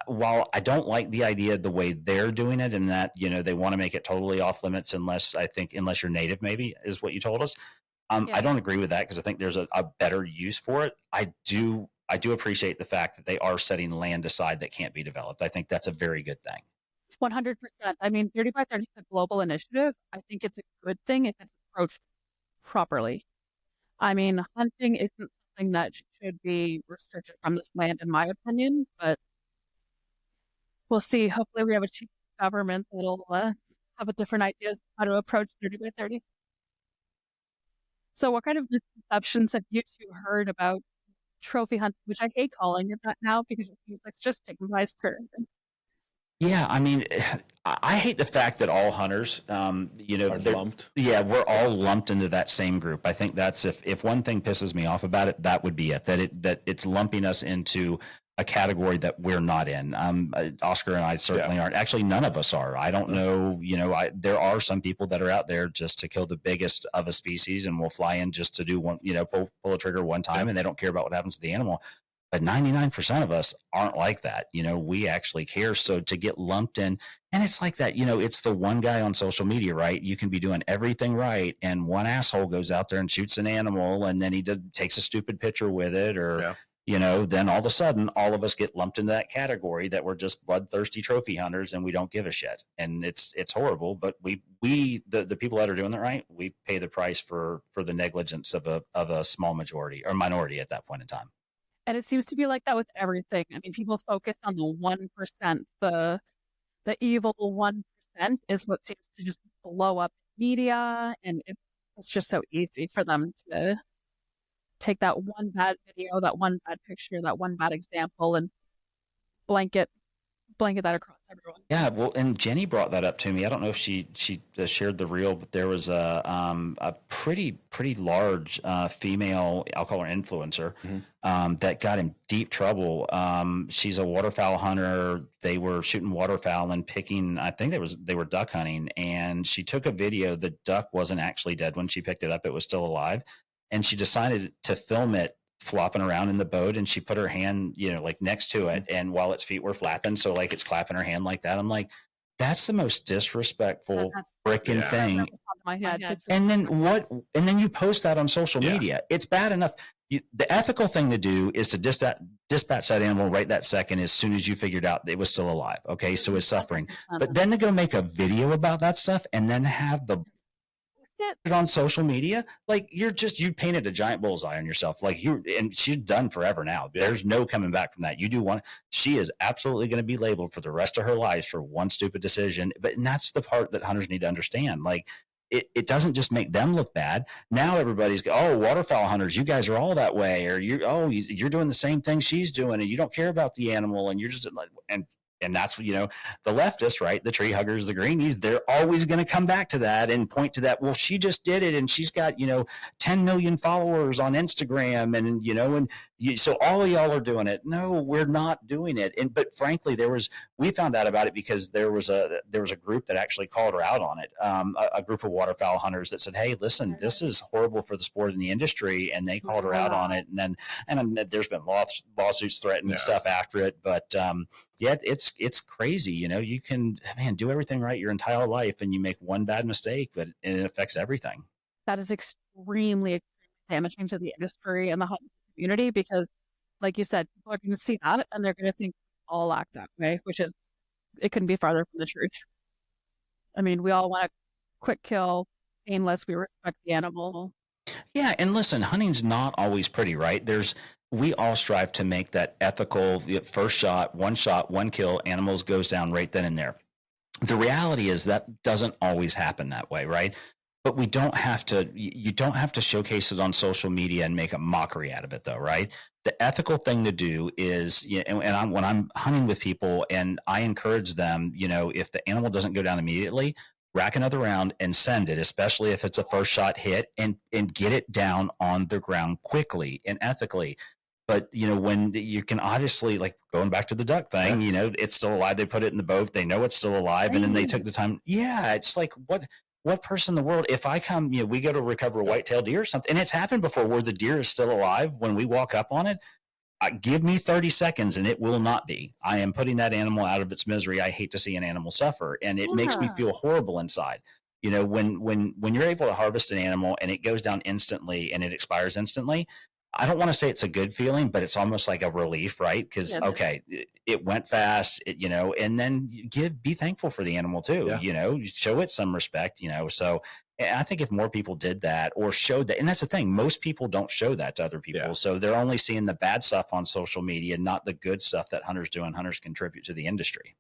while I don't like the idea of the way they're doing it and that, they want to make it totally off limits unless you're native, maybe is what you told us. I don't agree with that because I think there's a better use for it. I do appreciate the fact that they are setting land aside that can't be developed. I think that's a very good thing. 100%. I mean, 30 by 30 is a global initiative. I think it's a good thing if it's approached properly. I mean, hunting isn't something that should be restricted from this land, in my opinion, but we'll see. Hopefully we have a cheap government that'll have a different ideas how to approach 30 by 30. So what kind of misconceptions have you two heard about trophy hunting, which I hate calling it that now because it seems like it's just stigmatized term. Yeah, I mean, I hate the fact that all hunters, are lumped. Yeah, we're all lumped into that same group. I think that's if one thing pisses me off about it, that would be it. That it's lumping us into a category that we're not in. Oscar and I certainly aren't. Actually, none of us are. I don't know. There are some people that are out there just to kill the biggest of a species and will fly in just to do one, pull a trigger one time, and they don't care about what happens to the animal. But 99% of us aren't like that. We actually care. So to get lumped in, and it's like that, it's the one guy on social media, right? You can be doing everything right. And one asshole goes out there and shoots an animal and then he takes a stupid picture with it or, then all of a sudden, all of us get lumped into that category that we're just bloodthirsty trophy hunters and we don't give a shit. And it's horrible, but the people that are doing that right, we pay the price for the negligence of a small majority or minority at that point in time. And it seems to be like that with everything. I mean, people focus on the 1%. The evil 1% is what seems to just blow up media. And it's just so easy for them to take that one bad video, that one bad picture, that one bad example, and blanket that across everyone. Yeah, well, and Jenny brought that up to me. I don't know if she shared the reel, but there was a pretty large female, I'll call her influencer, that got in deep trouble. She's a waterfowl hunter. They were shooting waterfowl and picking. I think they were duck hunting, and she took a video. The duck wasn't actually dead when she picked it up; it was still alive, and she decided to film it flopping around in the boat and she put her hand, like next to it. And while its feet were flapping, so like it's clapping her hand like that. I'm like, that's the most disrespectful freaking thing. My head. And then you post that on social media. It's bad enough. The ethical thing to do is to dispatch that animal right that second as soon as you figured out it was still alive. Okay, so it's suffering. But then to go make a video about that stuff and then have it on social media, like you painted a giant bullseye on yourself. Like and she's done forever now. There's no coming back from that. She is absolutely going to be labeled for the rest of her life for one stupid decision. And that's the part that hunters need to understand. Like it doesn't just make them look bad. Now everybody's waterfowl hunters, you guys are all that way, or you're doing the same thing she's doing, and you don't care about the animal, and you're just like and that's what, the leftists, right? The tree huggers, the greenies, they're always going to come back to that and point to that. Well, she just did it and she's got, 10 million followers on Instagram so all of y'all are doing it. No, we're not doing it. But frankly, we found out about it because there was a group that actually called her out on it. A group of waterfowl hunters that said, hey, listen, this is horrible for the sport and the industry. And they called her out on it. And there's been lawsuits threatening stuff after it. But, it's crazy. You can, do everything right your entire life and you make one bad mistake, but it affects everything. That is extremely damaging to the industry and the hunting community because, like you said, people are going to see that and they're going to think all act that way, it couldn't be farther from the truth. I mean, we all want a quick kill, painless, we respect the animal. Yeah, and listen, hunting's not always pretty, right? We all strive to make that ethical first shot, one kill, animals goes down right then and there. The reality is that doesn't always happen that way, right? But you don't have to showcase it on social media and make a mockery out of it though, right? The ethical thing to do is, when I'm hunting with people and I encourage them, if the animal doesn't go down immediately, rack another round and send it, especially if it's a first shot hit, and get it down on the ground quickly and ethically. But, when you can obviously, like going back to the duck thing, it's still alive. They put it in the boat. They know it's still alive. And then they took the time. Yeah. It's like, what person in the world, if I come, we go to recover a white-tailed deer or something, and it's happened before where the deer is still alive when we walk up on it, give me 30 seconds and it will not be. I am putting that animal out of its misery. I hate to see an animal suffer. And it makes me feel horrible inside. When you're able to harvest an animal and it goes down instantly and it expires instantly, I don't want to say it's a good feeling, but it's almost like a relief, right? Because, it went fast, and then be thankful for the animal too, show it some respect, so I think if more people did that or showed that, and that's the thing, most people don't show that to other people. So they're only seeing the bad stuff on social media, not the good stuff that hunters do and hunters contribute to the industry.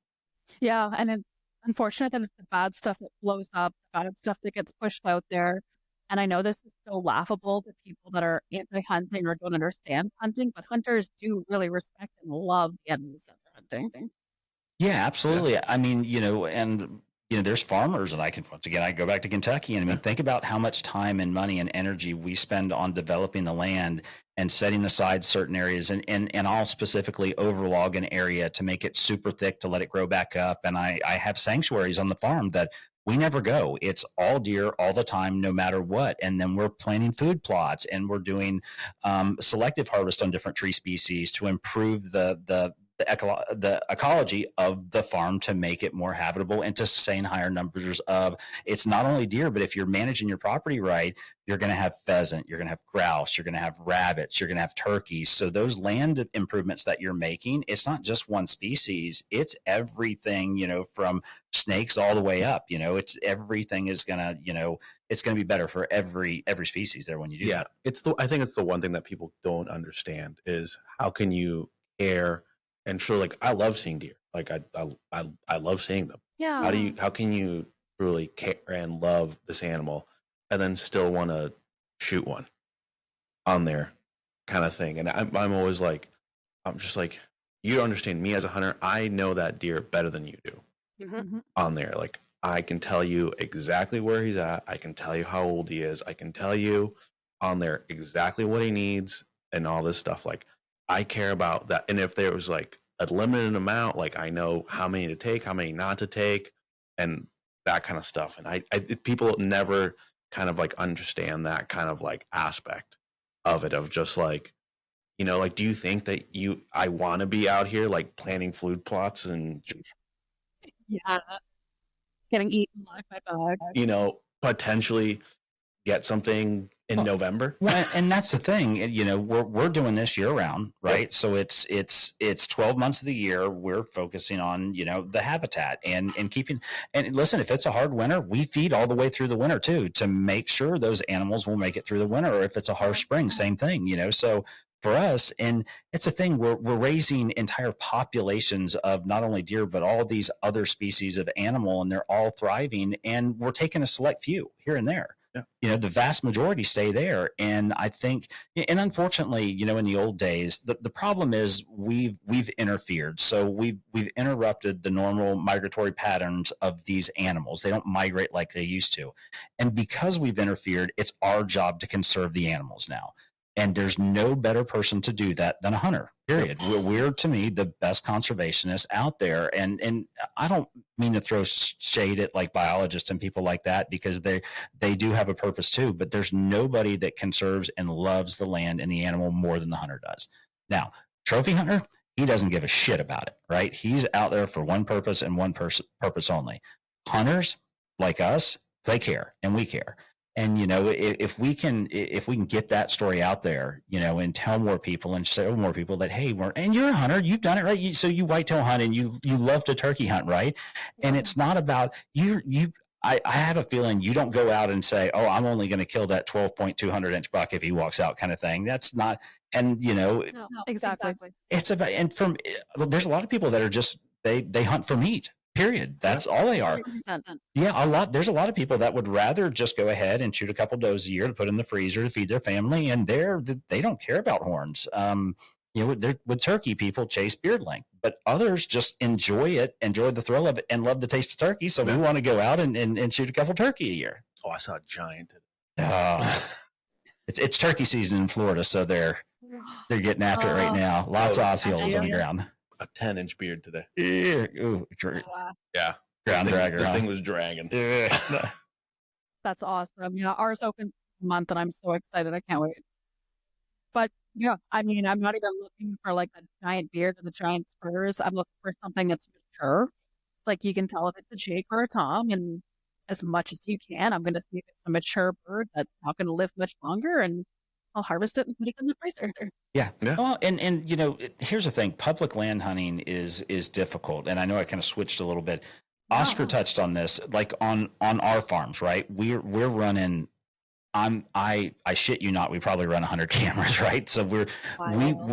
Yeah. And it's unfortunate that it's the bad stuff that blows up, the bad stuff that gets pushed out there. And I know this is so laughable to people that are anti-hunting or don't understand hunting, but hunters do really respect and love the animals that they're hunting. Yeah, absolutely. Yeah. I mean, there's farmers, and I go back to Kentucky, and I mean, think about how much time and money and energy we spend on developing the land and setting aside certain areas, and I'll specifically overlog an area to make it super thick to let it grow back up. And I have sanctuaries on the farm that we never go. It's all deer all the time, no matter what. And then we're planting food plots, and we're doing selective harvest on different tree species to improve the ecology of the farm, to make it more habitable and to sustain higher numbers of, it's not only deer, but if you're managing your property right, you're going to have pheasant, you're going to have grouse, you're going to have rabbits, you're going to have turkeys. So those land improvements that you're making, it's not just one species, it's everything, from snakes all the way up, it's everything is going to, it's going to be better for every species there when you do that. I think it's the one thing that people don't understand is how can you care. And sure, like I love seeing deer. Like I love seeing them. Yeah. How can you truly care and love this animal and then still want to shoot one on there kind of thing? And I'm always like, I'm just like, you don't understand me as a hunter. I know that deer better than you do on there. Like I can tell you exactly where he's at. I can tell you how old he is. I can tell you on there exactly what he needs and all this stuff. Like I care about that. And if there was like a limited amount, like I know how many to take, how many not to take, and that kind of stuff. And I people never kind of like understand that kind of like aspect of it, of just like, You know, like, do you think that I want to be out here like planting food plots and, Yeah. Getting eaten like my dog. you know, potentially get something in November? Well, and that's the thing, you know, we're doing this year round, right? Yep. So it's 12 months of the year. We're focusing on, you know, the habitat and keeping, and listen, if it's a hard winter, we feed all the way through the winter too, to make sure those animals will make it through the winter. Or if it's a harsh spring, same thing, you know. So for us, and it's a thing, we're raising entire populations of not only deer, but all these other species of animal, and they're all thriving, and we're taking a select few here and there. Yeah. You know, the vast majority stay there. And I think, and unfortunately, you know, in the old days, the problem is we've interfered. So we've interrupted the normal migratory patterns of these animals. They don't migrate like they used to. And because we've interfered, it's our job to conserve the animals now. And there's no better person to do that than a hunter, period. We're to me, the best conservationists out there. And I don't mean to throw shade at like biologists and people like that, because they do have a purpose too, but there's nobody that conserves and loves the land and the animal more than the hunter does. Now, trophy hunter, he doesn't give a shit about it, right? He's out there for one purpose and one purpose only. Hunters like us, they care and we care. And, you know, if we can get that story out there, you know, and tell more people and show more people that, hey, and you're a hunter, you've done it, right? So you whitetail hunt and you love to turkey hunt, right? And it's not about I have a feeling you don't go out and say, oh, I'm only going to kill that 12.200 inch buck if he walks out, kind of thing. That's not, and you know, no, exactly. It's about, and there's a lot of people that are just, they hunt for meat. Period. That's all they are. 100%. Yeah, there's a lot of people that would rather just go ahead and shoot a couple does a year to put in the freezer to feed their family, and they don't care about horns. You know, with turkey, people chase beard length, but others just enjoy the thrill of it, and love the taste of turkey. So we want to go out and shoot a couple turkey a year. Oh, I saw a giant. It's turkey season in Florida, so they're getting after it right now. Lots of Osceolas on the ground. A 10-inch beard today. Yeah. Ooh, yeah. This thing was dragging. Yeah. That's awesome. You know, ours opened a month and I'm so excited. I can't wait. But yeah, I mean, I'm not even looking for like a giant beard or the giant spurs. I'm looking for something that's mature. Like you can tell if it's a Jake or a Tom, and as much as you can, I'm going to see if it's a mature bird that's not going to live much longer, and I'll harvest it and put it in the freezer. Yeah. Well, and you know, here's the thing: public land hunting is difficult, and I know I kind of switched a little bit. Oscar touched on this, like on our farms, right? We're running. I shit you not, we probably run 100 cameras, right? So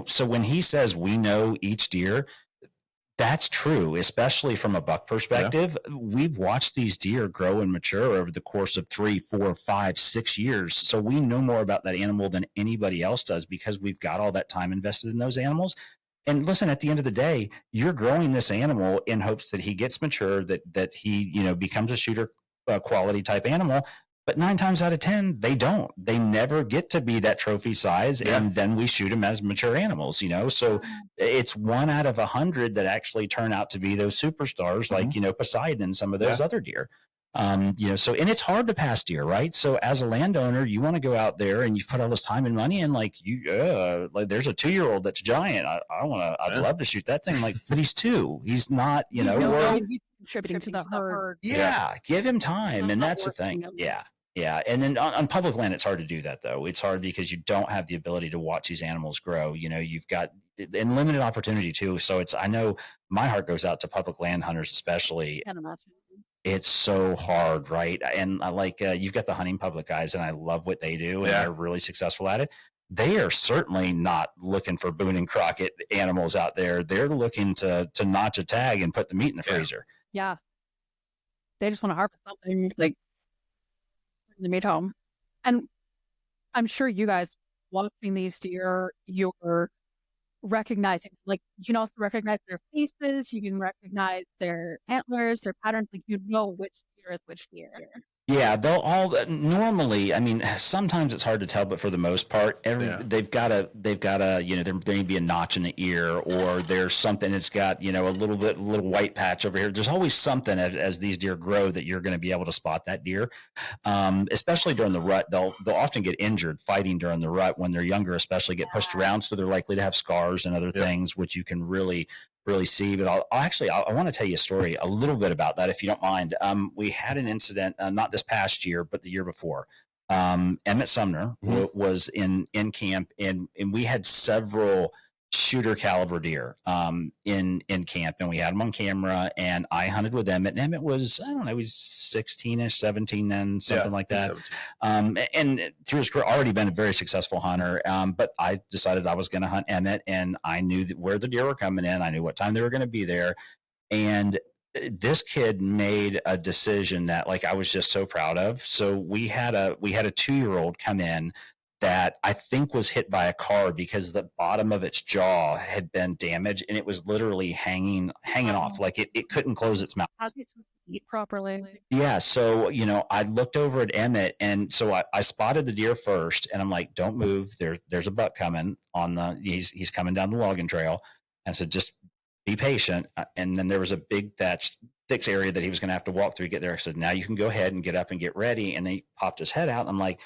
so when he says we know each deer, that's true, especially from a buck perspective. Yeah. We've watched these deer grow and mature over the course of 3, 4, 5, 6 years. So we know more about that animal than anybody else does, because we've got all that time invested in those animals. And listen, at the end of the day, you're growing this animal in hopes that he gets mature, that he, you know, becomes a shooter quality type animal. But 9 times out of 10, they don't. They never get to be that trophy size, and then we shoot them as mature animals, you know. So it's 1 out of 100 that actually turn out to be those superstars, like, you know, Poseidon and some of those other deer. You know, so, and it's hard to pass deer, right? So as a landowner, you want to go out there and you've put all this time and money in, like like there's a 2-year-old that's giant. I'd love to shoot that thing. Like, but he's 2. He's not, you know, he's contributing to the herd. Yeah. Give him time. And that's the thing. Yeah. Yeah. And then on public land, it's hard to do that, though. It's hard because you don't have the ability to watch these animals grow. You know, you've got and limited opportunity too. So I know my heart goes out to public land hunters, especially. Can't imagine. It's so hard, right? And I like you've got the hunting public guys, and I love what they do, and they're really successful at it. They are certainly not looking for Boone and Crockett animals out there. They're looking to notch a tag and put the meat in the freezer. Yeah. They just want to harvest something, like the meat home. And I'm sure you guys watching these deer, you're recognizing, like, you can also recognize their faces, you can recognize their antlers, their patterns, like, you know which deer is which deer. Yeah, they'll all normally. I mean, sometimes it's hard to tell, but for the most part, they've got a, there may be a notch in the ear, or there's something that's got, a little white patch over here. There's always something as these deer grow that you're going to be able to spot that deer. Especially during the rut, they'll often get injured fighting during the rut when they're younger, especially get pushed around, so they're likely to have scars and other things, which you can really see. But I want to tell you a story a little bit about that, if you don't mind. We had an incident, not this past year, but the year before. Emmett Sumner was in camp, and we had several shooter caliber deer in camp, and we had them on camera, and I hunted with Emmett, and Emmett was, I don't know, he was 16ish, 17 then, something like that. And through his career, already been a very successful hunter. But I decided I was going to hunt Emmett, and I knew where the deer were coming in. I knew what time they were going to be there. And this kid made a decision that, like, I was just so proud of. So we had a 2-year-old come in that I think was hit by a car because the bottom of its jaw had been damaged, and it was literally hanging off. Like it couldn't close its mouth. How's he supposed to eat properly? Yeah. So, I looked over at Emmett, and so I spotted the deer first, and I'm like, don't move. There's a buck coming he's coming down the logging trail. And I said, just be patient. And then there was a big thick area that he was going to have to walk through to get there. I said, now you can go ahead and get up and get ready. And then he popped his head out, and I'm like,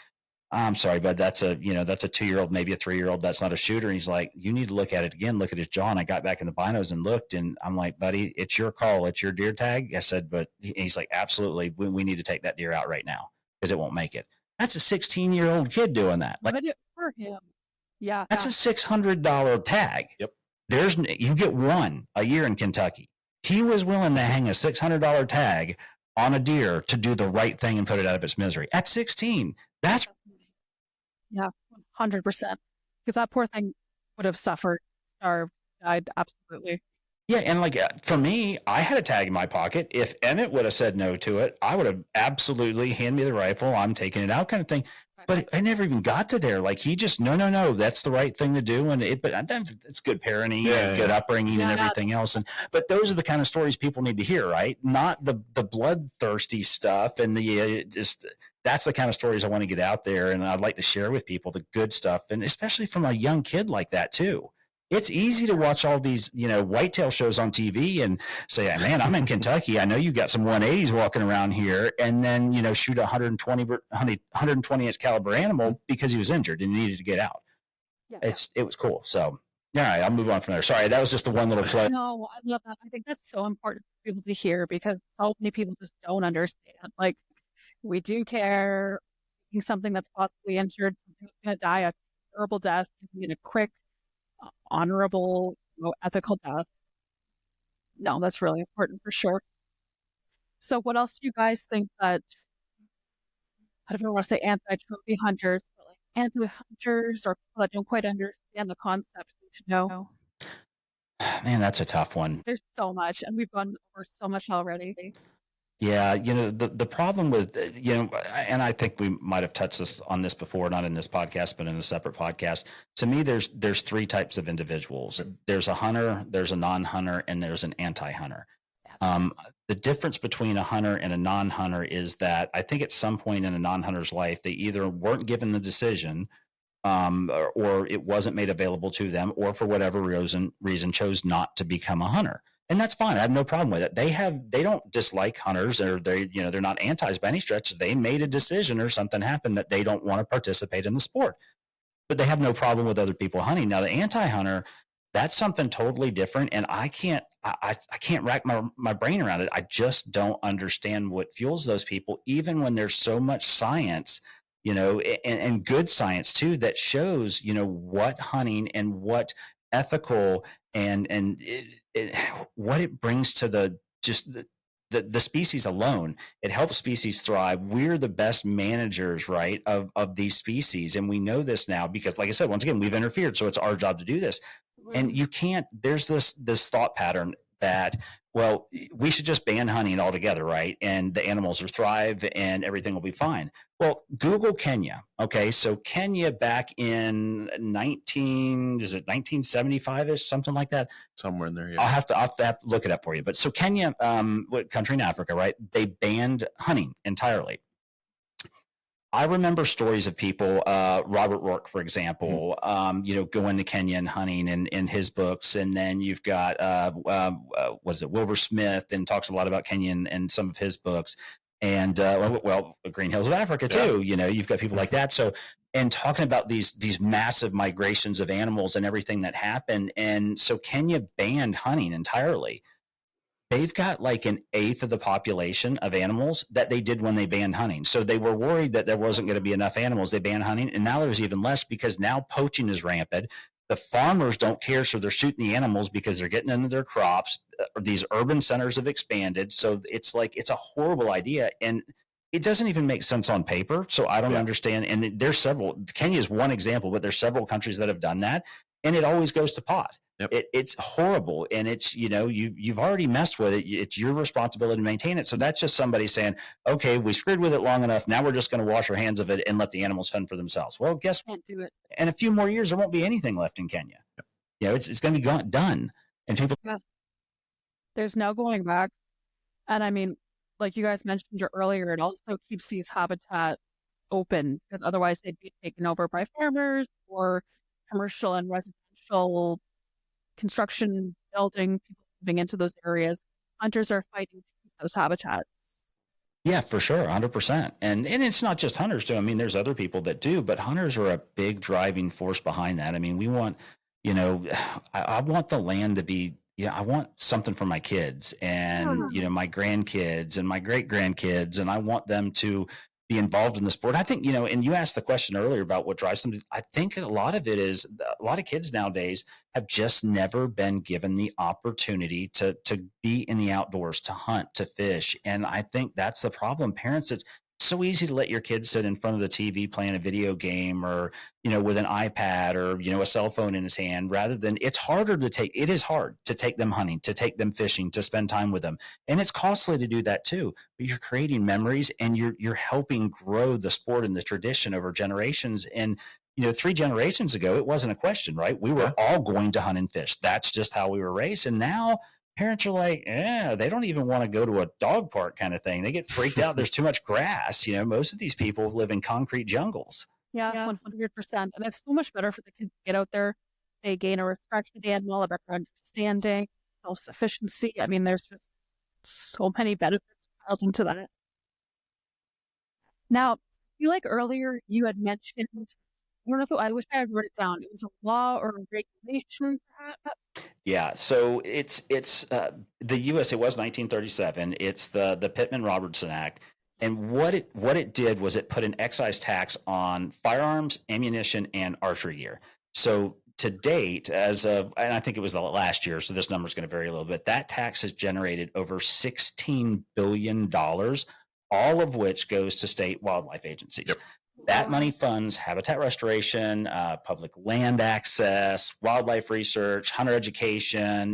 I'm sorry, bud, that's a 2-year-old, maybe a 3-year-old. That's not a shooter. And he's like, you need to look at it again. Look at his jaw. And I got back in the binos and looked, and I'm like, buddy, it's your call. It's your deer tag. I said, but he's like, absolutely. We need to take that deer out right now because it won't make it. That's a 16-year-old kid doing that. Like, but for him. Yeah. That's a $600 tag. Yep. You get one a year in Kentucky. He was willing to hang a $600 tag on a deer to do the right thing and put it out of its misery at 16. That's, yeah, 100%. Because that poor thing would have suffered, starved, died. Absolutely. yeah. And like, for me, I had a tag in my pocket. If Emmett would have said no to it, I would have absolutely hand me the rifle. I'm taking it out, kind of thing. But I never even got to there. Like, he just, no, that's the right thing to do. But then it's good parenting and good upbringing and everything else. But those are the kind of stories people need to hear, right? Not the bloodthirsty stuff and that's the kind of stories I want to get out there. And I'd like to share with people the good stuff. And especially from a young kid like that too. It's easy to watch all these, whitetail shows on TV and say, man, I'm in Kentucky. I know you got some 180s walking around here, and then, shoot a 120 inch caliber animal because he was injured and needed to get out. Yeah. It was cool. So, all right, I'll move on from there. Sorry, that was just the one little play. No, I love that. I think that's so important for people to hear because so many people just don't understand. Like, we do care. Something that's possibly injured, something that's going to die a terrible death, a quick, honorable, ethical death. No, that's really important for sure. So what else do you guys think that, I don't know, want to say anti-trophy hunters, but like anti-hunters or people that don't quite understand the concept need to know? Man, that's a tough one. There's so much, and we've gone over so much already. Yeah, the problem with, and I think we might have touched on this before, not in this podcast, but in a separate podcast. To me, there's 3 types of individuals. There's a hunter, there's a non-hunter, and there's an anti-hunter. The difference between a hunter and a non-hunter is that I think at some point in a non-hunter's life, they either weren't given the decision, or it wasn't made available to them, or for whatever reason chose not to become a hunter. And that's fine. I have no problem with it. They don't dislike hunters, or they're not antis by any stretch. They made a decision or something happened that they don't want to participate in the sport, but they have no problem with other people hunting. Now the anti-hunter, that's something totally different. And I can't rack my brain around it. I just don't understand what fuels those people, even when there's so much science, and good science too, that shows, what hunting and what ethical and what it brings to the species alone. It helps species thrive. We're the best managers, right, of these species. And we know this now because, like I said, once again, we've interfered. So it's our job to do this. And you can't, there's this thought pattern that, well, we should just ban hunting altogether, right? And the animals will thrive and everything will be fine. Well, Google Kenya. Okay, so Kenya back in 1975-ish, something like that? Somewhere in there, yeah. I'll have to look it up for you. But so Kenya, what country in Africa, right? They banned hunting entirely. I remember stories of people, Robert Rourke, for example, going to Kenya and hunting in his books. And then you've got, what is it, Wilbur Smith, and talks a lot about Kenya in some of his books. And, Green Hills of Africa too, you've got people like that. So, and talking about these massive migrations of animals and everything that happened. And so Kenya banned hunting entirely. They've got like an eighth of the population of animals that they did when they banned hunting. So they were worried that there wasn't going to be enough animals. They banned hunting, and now there's even less because now poaching is rampant. The farmers don't care, so they're shooting the animals because they're getting into their crops. These urban centers have expanded. So it's a horrible idea. And it doesn't even make sense on paper. So I don't understand. And there's several, Kenya is one example, but there's several countries that have done that. And it always goes to pot. Yep. It's horrible. And it's, you've already messed with it. It's your responsibility to maintain it. So that's just somebody saying, okay, we screwed with it long enough. Now we're just going to wash our hands of it and let the animals fend for themselves. Well, guess what? Can't do it. In a few more years, there won't be anything left in Kenya. Yep. It's going to be done. And people. Yeah. There's no going back. And I mean, like you guys mentioned earlier, it also keeps these habitats open because otherwise they'd be taken over by farmers or commercial and residential construction, building, people moving into those areas. Hunters are fighting to keep those habitats. Yeah, for sure, 100%. And it's not just hunters too. I mean, there's other people that do, but hunters are a big driving force behind that. I mean, we want, I want the land to be, I want something for my kids and, my grandkids and my great grandkids, and I want them to be involved in the sport. I think, and you asked the question earlier about what drives them. I think a lot of it is a lot of kids nowadays have just never been given the opportunity to be in the outdoors, to hunt, to fish. And I think that's the problem. Parents, it's so easy to let your kids sit in front of the TV playing a video game or, with an iPad or, a cell phone in his hand, rather than it is hard to take them hunting, to take them fishing, to spend time with them. And it's costly to do that too, but you're creating memories and you're helping grow the sport and the tradition over generations. And, 3 generations ago, it wasn't a question, right? We were all going to hunt and fish. That's just how we were raised. And now parents are like, they don't even want to go to a dog park kind of thing. They get freaked out. There's too much grass. Most of these people live in concrete jungles. Yeah, 100%. And it's so much better for the kids to get out there. They gain a respect for the animal, a better understanding, self-sufficiency. I mean, there's just so many benefits built into that. Now, I feel like earlier you had mentioned, I don't know I wish I had wrote it down. It was a law or a regulation, perhaps? Yeah, so it's the U.S. It was 1937. It's the Pittman-Robertson Act, and what it did was it put an excise tax on firearms, ammunition, and archery gear. So to date, and I think it was the last year, so this number is going to vary a little bit. That tax has generated over $16 billion, all of which goes to state wildlife agencies. Yep. That money funds habitat restoration, public land access, wildlife research, hunter education,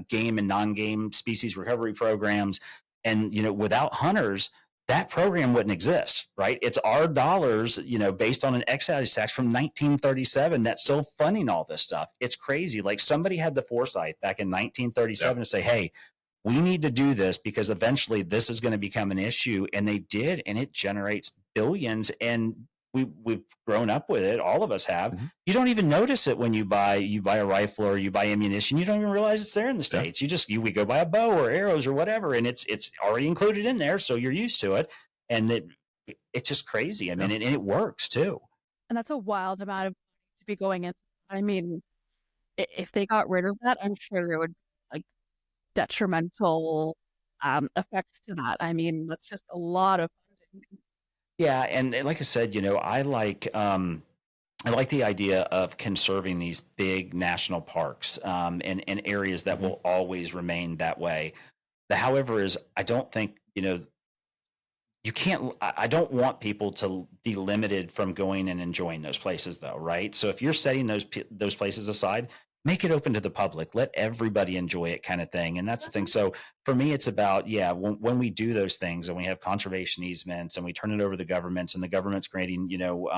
game and non-game species recovery programs. And, without hunters, that program wouldn't exist, right? It's our dollars, based on an excise tax from 1937 that's still funding all this stuff. It's crazy. Like somebody had the foresight back in 1937 to say, hey, we need to do this because eventually this is going to become an issue. And they did, and it generates billions. And we've grown up with it. All of us have. Mm-hmm. You don't even notice it when you buy a rifle or you buy ammunition. You don't even realize it's there in the States. We go buy a bow or arrows or whatever, and it's already included in there. So you're used to it. And it's just crazy. I mean, and it works too. And that's a wild amount of money to be going in. I mean, if they got rid of that, I'm sure there would be detrimental effects to that. I mean, that's just a lot of funding. Yeah, and like I said, I like the idea of conserving these big national parks and areas that will always remain that way. The however is, I don't think you can't. I don't want people to be limited from going and enjoying those places, though, right? So if you're setting those places aside, make it open to the public, let everybody enjoy it kind of thing. And that's the thing. So for me, it's about, when we do those things and we have conservation easements and we turn it over to the governments and the government's creating, new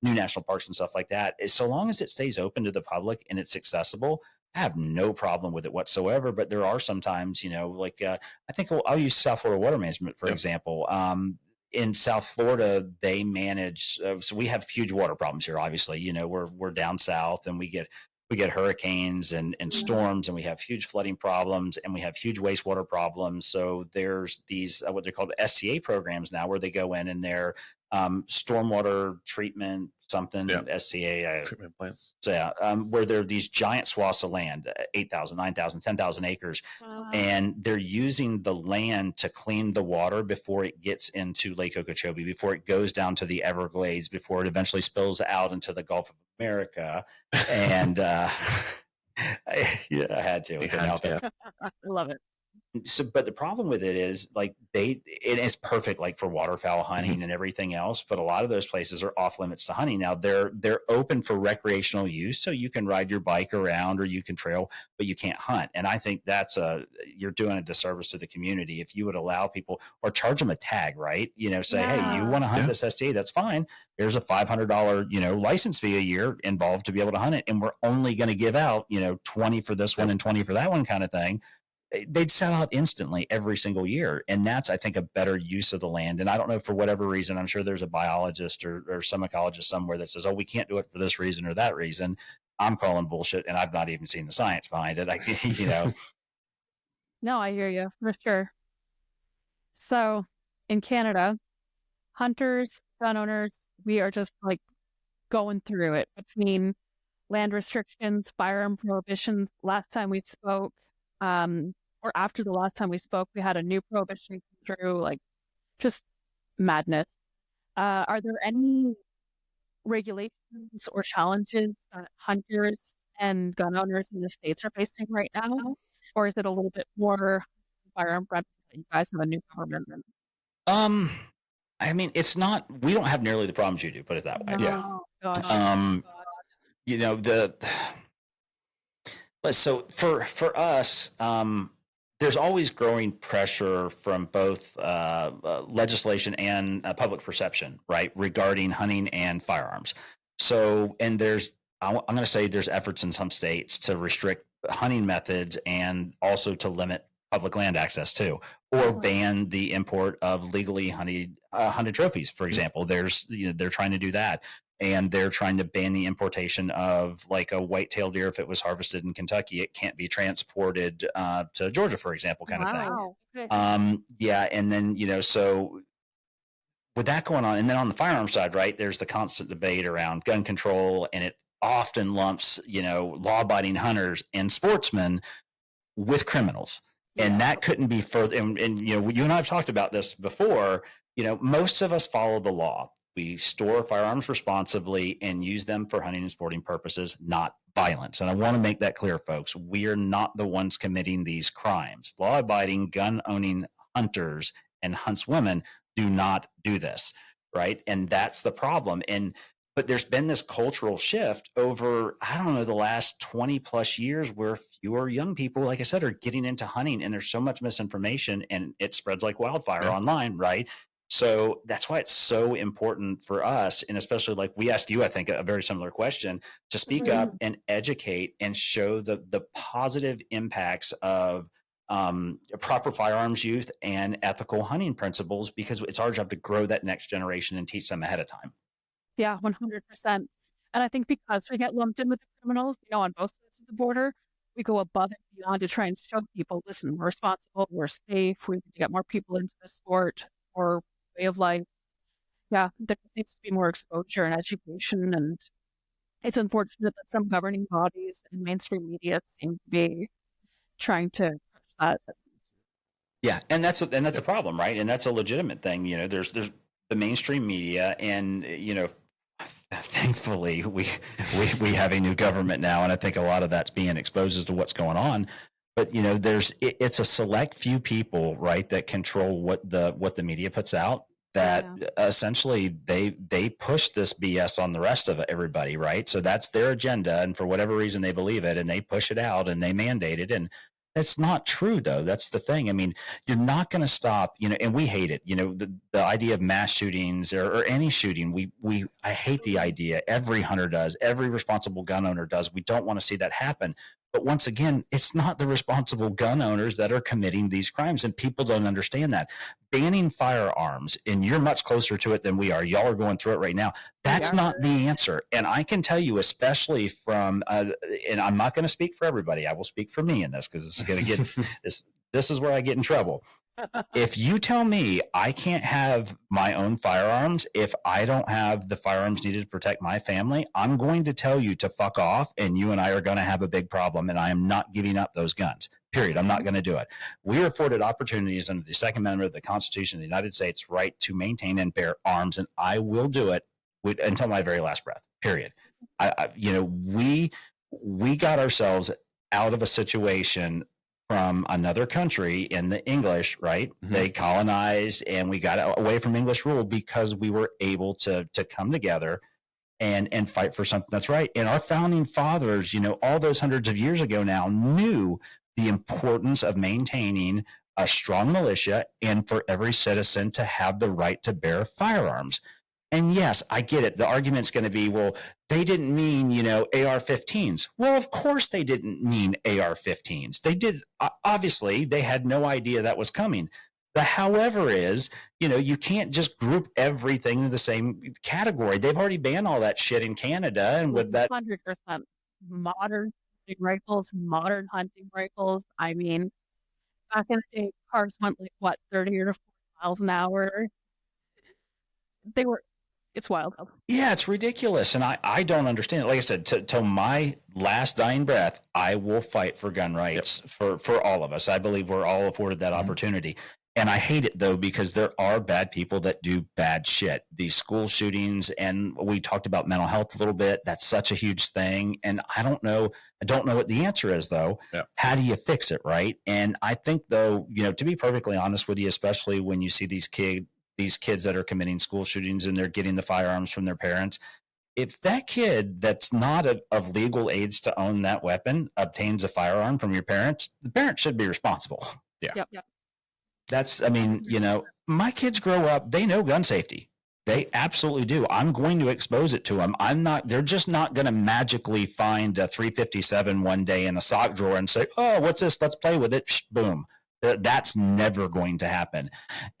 national parks and stuff like that, is so long as it stays open to the public and it's accessible, I have no problem with it whatsoever. But there are sometimes, I think I'll use South Florida Water Management, for example. in South Florida, they manage. So we have huge water problems here. Obviously, we're down south, and we get hurricanes and storms, and we have huge flooding problems, and we have huge wastewater problems. So there's these what they're called SCA programs now, where they go in and they're stormwater treatment something, SCA treatment plants. So where there are these giant swaths of land, 8,000, 9,000, 10,000 acres, and they're using the land to clean the water before it gets into Lake Okeechobee, before it goes down to the Everglades, before it eventually spills out into the Gulf of America. And I had to. I couldn't help it. I love it. So, but the problem with it is like it is perfect like for waterfowl hunting and everything else, but a lot of those places are off limits to hunting. Now they're open for recreational use, so you can ride your bike around or you can trail, but you can't hunt. And I think you're doing a disservice to the community if you would allow people or charge them a tag, right? Say, hey, you want to hunt this STA, that's fine. There's a $500 license fee a year involved to be able to hunt it, and we're only going to give out 20 for this one and 20 for that one kind of thing. They'd sell out instantly every single year. And that's, I think, a better use of the land. And I don't know, for whatever reason, I'm sure there's a biologist or some ecologist somewhere that says, oh, we can't do it for this reason or that reason. I'm calling bullshit, and I've not even seen the science behind it. No, I hear you for sure. So in Canada, hunters, gun owners, we are just like going through it between land restrictions, firearm prohibitions. Last time we spoke, or after the last time we spoke, we had a new prohibition come through, like just madness. Are there any regulations or challenges that hunters and gun owners in the States are facing right now? Or is it a little bit more firearm friendly that you guys have a new government? I mean, it's not, we don't have nearly the problems you do, put it that way. So for us, there's always growing pressure from both legislation and public perception, right, regarding hunting and firearms. So, and I'm going to say there's efforts in some states to restrict hunting methods and also to limit public land access too, or ban the import of legally hunted trophies. For example, they're trying to do that. And they're trying to ban the importation of like a white-tailed deer. If it was harvested in Kentucky, it can't be transported to Georgia, for example, kind of thing. Okay. And then, so with that going on, and then on the firearm side, right, there's the constant debate around gun control, and it often lumps, law-abiding hunters and sportsmen with criminals. And that couldn't be further. And you and I have talked about this before. Most of us follow the law. We store firearms responsibly and use them for hunting and sporting purposes, not violence. And I want to make that clear, folks. We are not the ones committing these crimes. Law-abiding, gun-owning hunters and huntswomen do not do this, right? And that's the problem. But there's been this cultural shift over, I don't know, the last 20 plus years where fewer young people, like I said, are getting into hunting, and there's so much misinformation and it spreads like wildfire online, right? So that's why it's so important for us, and especially like we asked you, I think, a very similar question, to speak up and educate and show the positive impacts of proper firearms use and ethical hunting principles, because it's our job to grow that next generation and teach them ahead of time. Yeah, 100%. And I think because we get lumped in with the criminals, on both sides of the border, we go above and beyond to try and show people, listen, we're responsible, we're safe, we need to get more people into the sport or way of life. Yeah, there needs to be more exposure and education, and it's unfortunate that some governing bodies and mainstream media seem to be trying to push that. Yeah, and that's a problem, right? And that's a legitimate thing. There's the mainstream media, and thankfully we have a new government now, and I think a lot of that's being exposed as to what's going on. But it's a select few people, right, that control what the media puts out. That essentially they push this BS on the rest of everybody, right? So that's their agenda, and for whatever reason they believe it, and they push it out and they mandate it, and that's not true, though. That's the thing. I mean, you're not going to stop, and we hate it. The idea of mass shootings or any shooting, I hate the idea. Every hunter does. Every responsible gun owner does. We don't want to see that happen. But once again, it's not the responsible gun owners that are committing these crimes, and people don't understand that. Banning firearms, and you're much closer to it than we are. Y'all are going through it right now. That's not the answer. And I can tell you, especially from, and I'm not going to speak for everybody. I will speak for me in this, because it's going to get this is where I get in trouble. If you tell me I can't have my own firearms if I don't have the firearms needed to protect my family, I'm going to tell you to fuck off, and you and I are going to have a big problem, and I am not giving up those guns. Period. I'm not going to do it. We are afforded opportunities under the Second Amendment of the Constitution of the United States right to maintain and bear arms, and I will do it until my very last breath. Period. We got ourselves out of a situation from another country in the English, right? Mm-hmm. They colonized, and we got away from English rule because we were able to come together and fight for something that's right. And our founding fathers, all those hundreds of years ago now, knew the importance of maintaining a strong militia and for every citizen to have the right to bear firearms. And yes, I get it. The argument's going to be, well, they didn't mean, AR-15s. Well, of course they didn't mean AR-15s. They did. Obviously, they had no idea that was coming. The however is, you can't just group everything in the same category. They've already banned all that shit in Canada. And with that 100% modern rifles, modern hunting rifles. I mean, back in the day, cars went 30 or 40 miles an hour. It's wild. Yeah, it's ridiculous. And I don't understand it. Like I said, till my last dying breath, I will fight for gun rights for all of us. I believe we're all afforded that opportunity. And I hate it, though, because there are bad people that do bad shit. These school shootings, and we talked about mental health a little bit. That's such a huge thing. And I don't know what the answer is, though. Yeah. How do you fix it, right? And I think, though, to be perfectly honest with you, especially when you see these kids that are committing school shootings and they're getting the firearms from their parents, if that kid that's not of legal age to own that weapon obtains a firearm from your parents, the parents should be responsible. Yeah. Yep. My kids grow up, they know gun safety. They absolutely do. I'm going to expose it to them. They're just not going to magically find a 357 one day in a sock drawer and say, oh, what's this? Let's play with it. Boom. That's never going to happen.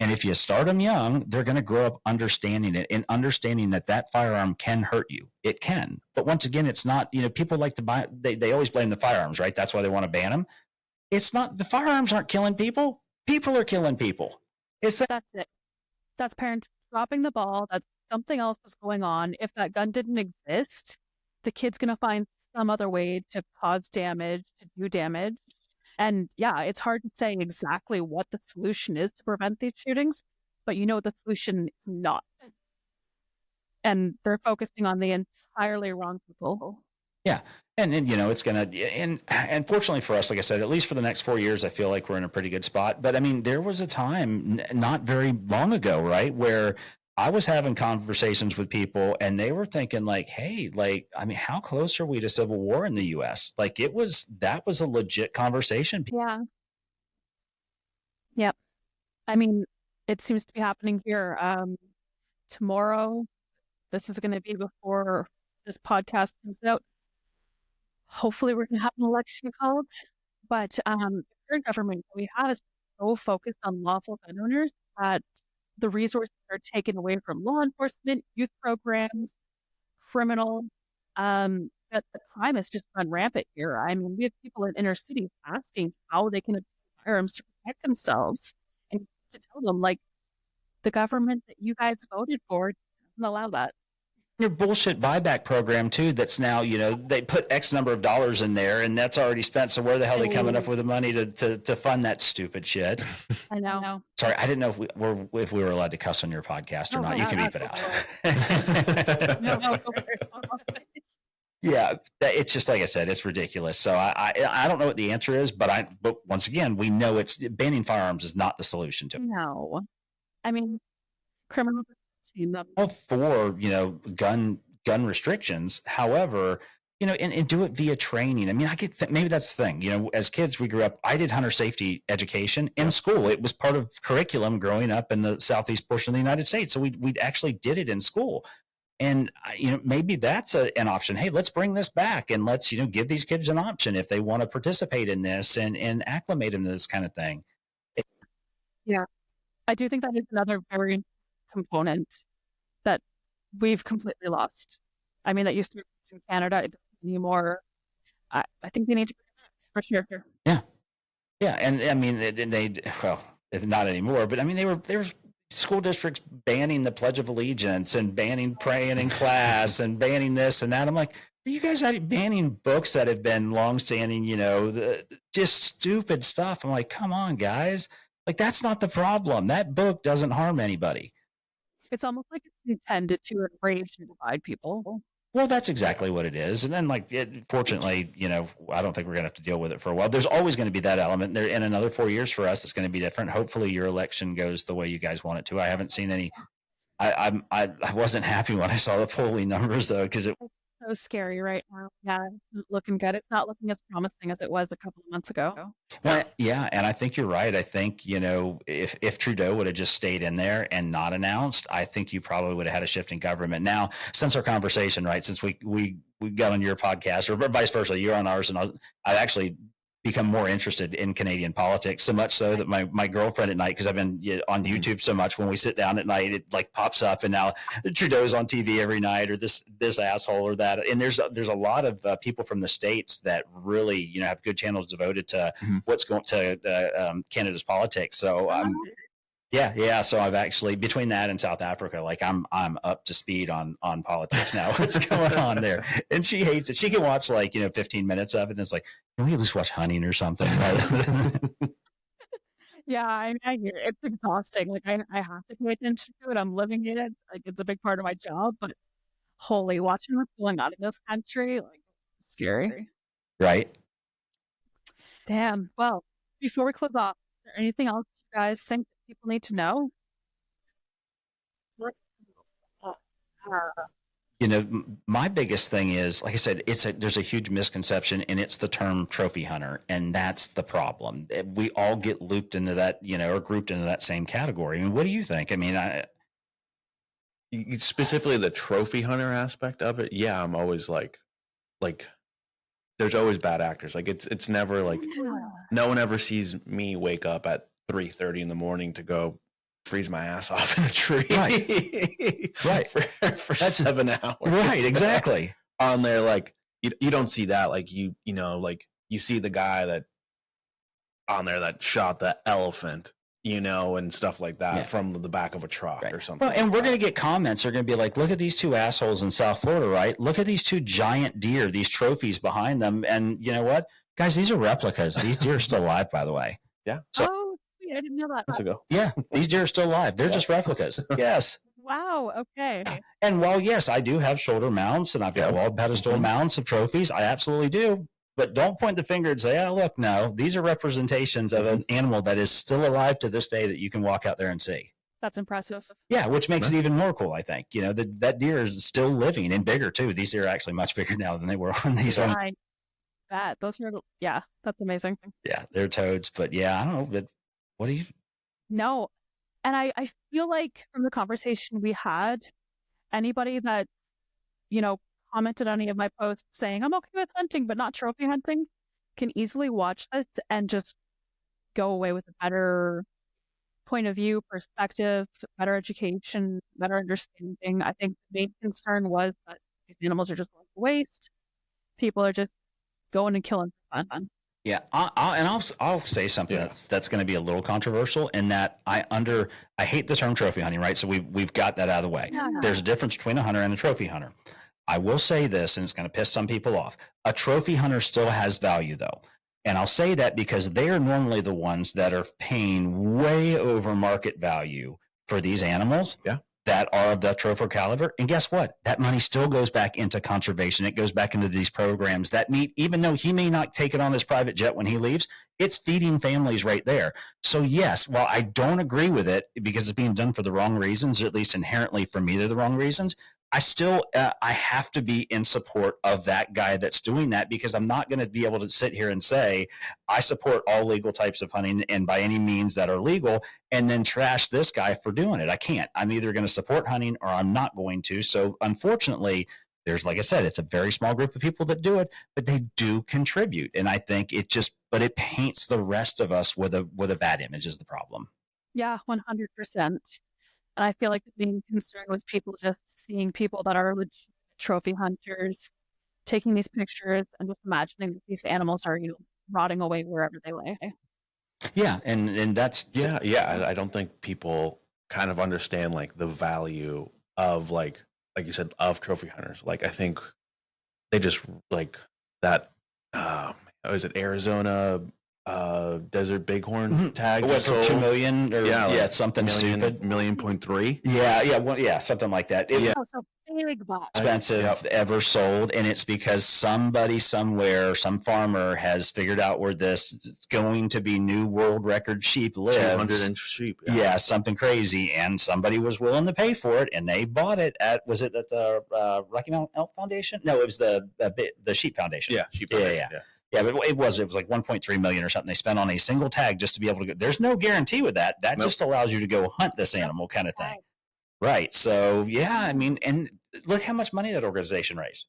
And if you start them young, they're going to grow up understanding it and understanding that firearm can hurt you. It can. But once again, it's not, people like to buy, they always blame the firearms, right? That's why they want to ban them. It's not, the firearms aren't killing people. People are killing people. That's it. That's parents dropping the ball. That's something else is going on. If that gun didn't exist, the kid's going to find some other way to cause damage, to do damage. And yeah, it's hard to say exactly what the solution is to prevent these shootings, but the solution is not. And they're focusing on the entirely wrong people. Yeah. And it's going to, and fortunately for us, like I said, at least for the next 4 years, I feel like we're in a pretty good spot. But I mean, there was a time not very long ago, right, where I was having conversations with people and they were thinking hey, how close are we to civil war in the U.S.? That was a legit conversation. Yeah. Yep. I mean, it seems to be happening here. Tomorrow, this is going to be before this podcast comes out. Hopefully we're going to have an election called, but the current government we have is so focused on lawful gun owners that the resources are taken away from law enforcement, youth programs, criminal, that the crime has just run rampant here. I mean, we have people in inner cities asking how they can obtain firearms to protect themselves, and to tell them, the government that you guys voted for doesn't allow that. Your bullshit buyback program too. That's now, they put X number of dollars in there and that's already spent. So where the hell are they coming up with the money to fund that stupid shit? I know. Sorry. I didn't know if we were allowed to cuss on your podcast or not. You can beep it out. No. Yeah. It's just, like I said, it's ridiculous. So I don't know what the answer is, but once again, we know banning firearms is not the solution to it. No. I mean, criminal all for gun restrictions. However, and do it via training. I mean, I get maybe that's the thing. As kids, we grew up. I did hunter safety education in school. It was part of curriculum growing up in the southeast portion of the United States. So we actually did it in school. And maybe that's an option. Hey, let's bring this back and let's give these kids an option if they want to participate in this and acclimate them to this kind of thing. Yeah, I do think that is another very component that we've completely lost. I mean, that used to be in Canada. It doesn't anymore. I think they need to for sure. Yeah, and I mean, not anymore, but I mean, they were school districts banning the Pledge of Allegiance and banning praying in class and banning this and that. I'm like, are you guys banning books that have been longstanding? Just stupid stuff. I'm like, come on, guys. Like, that's not the problem. That book doesn't harm anybody. It's almost like it's intended to enrage and divide people. Well, that's exactly what it is. And then, fortunately, I don't think we're going to have to deal with it for a while. There's always going to be that element there. In another 4 years for us, it's going to be different. Hopefully your election goes the way you guys want it to. I haven't seen any. I wasn't happy when I saw the polling numbers, though, because it's so scary right now. Yeah, it's looking good. It's not looking as promising as it was a couple of months ago. Well, yeah, and I think you're right. I think, if Trudeau would have just stayed in there and not announced, I think you probably would have had a shift in government. Now, since our conversation, right, since we got on your podcast, or vice versa, you're on ours, and I've actually become more interested in Canadian politics, so much so that my girlfriend at night, because I've been on YouTube so much, when we sit down at night, it like pops up, and now Trudeau's on TV every night, or this asshole or that. And there's a lot of people from the States that really have good channels devoted to what's going to Canada's politics. So yeah. So I've actually, between that and South Africa, like I'm up to speed on politics now. What's going on there? And she hates it. She can watch 15 minutes of it, and it's like, can we at least watch hunting or something? Yeah, I hear it. It's exhausting. Like I have to pay attention to it. I'm living in it. Like it's a big part of my job. But holy, watching what's going on in this country, like scary. Right. Damn. Well, before we close off, is there anything else you guys think that people need to know? My biggest thing is, like I said, there's a huge misconception, and it's the term trophy hunter, and that's the problem. We all get looped into that, or grouped into that same category. I mean, what do you think? I mean, specifically the trophy hunter aspect of it. Yeah, I'm always like, there's always bad actors. Like it's never like no one ever sees me wake up at 3:30 in the morning to go freeze my ass off in a tree, right. for 7 hours, right? Exactly. On there, like you don't see that, like you see the guy that on there that shot the elephant, and stuff like that from the back of a truck or something. Well, and we're going to get comments. They're going to be like, look at these two assholes in South Florida, right? Look at these two giant deer, these trophies behind them. And you know what, guys, these are replicas. These deer are still alive, by the way. Yeah. So, I didn't know that. Months ago. Yeah, these deer are still alive. They're just replicas. Yes. Wow. Okay. And while, yes, I do have shoulder mounts and I've got wall pedestal mounts of trophies, I absolutely do. But don't point the finger and say, oh, look, no, these are representations of an animal that is still alive to this day that you can walk out there and see. That's impressive. Yeah, which makes it even more cool, I think. That deer is still living and bigger, too. These deer are actually much bigger now than they were on these ones. Those are, that's amazing. Yeah, they're toads. But yeah, I don't know. But what do you? No. And I feel like from the conversation we had, anybody that, commented on any of my posts saying, I'm okay with hunting, but not trophy hunting, can easily watch this and just go away with a better point of view, perspective, better education, better understanding. I think the main concern was that these animals are just going to waste. People are just going and killing for fun. Yeah, I'll say something that's going to be a little controversial in that I hate the term trophy hunting, right? So we've got that out of the way. Yeah. There's a difference between a hunter and a trophy hunter. I will say this, and it's going to piss some people off. A trophy hunter still has value, though. And I'll say that because they are normally the ones that are paying way over market value for these animals that are of that trophy caliber. And guess what? That money still goes back into conservation. It goes back into these programs that meet, even though he may not take it on his private jet when he leaves, it's feeding families right there. So yes, while I don't agree with it because it's being done for the wrong reasons, or at least inherently for me, they're the wrong reasons. I still, I have to be in support of that guy that's doing that, because I'm not going to be able to sit here and say, I support all legal types of hunting and by any means that are legal, and then trash this guy for doing it. I can't. I'm either going to support hunting or I'm not going to. So unfortunately, there's, like I said, it's a very small group of people that do it, but they do contribute. And I think but it paints the rest of us with a bad image is the problem. Yeah, 100%. And I feel like the main concern was people just seeing people that are legit trophy hunters taking these pictures and just imagining that these animals are, rotting away wherever they lay. Yeah, and that's I don't think people kind of understand like the value of like you said, of trophy hunters. Like I think they just like that. Is it Arizona desert bighorn tag? What, for 2 million or something stupid, 1.3 million. Yeah, something like that. So big box. Expensive ever sold, and it's because somebody somewhere, some farmer has figured out where this is going to be new world record sheep lives. 200-inch sheep. Yeah, something crazy, and somebody was willing to pay for it, and they bought it at the Rocky Mountain Elk Foundation? No, it was the Sheep Foundation. Yeah, Sheep Foundation. Yeah, but it was like 1.3 million or something they spent on a single tag just to be able to go. There's no guarantee with that. That just allows you to go hunt this animal kind of thing. Right. So, yeah, I mean, and look how much money that organization raised.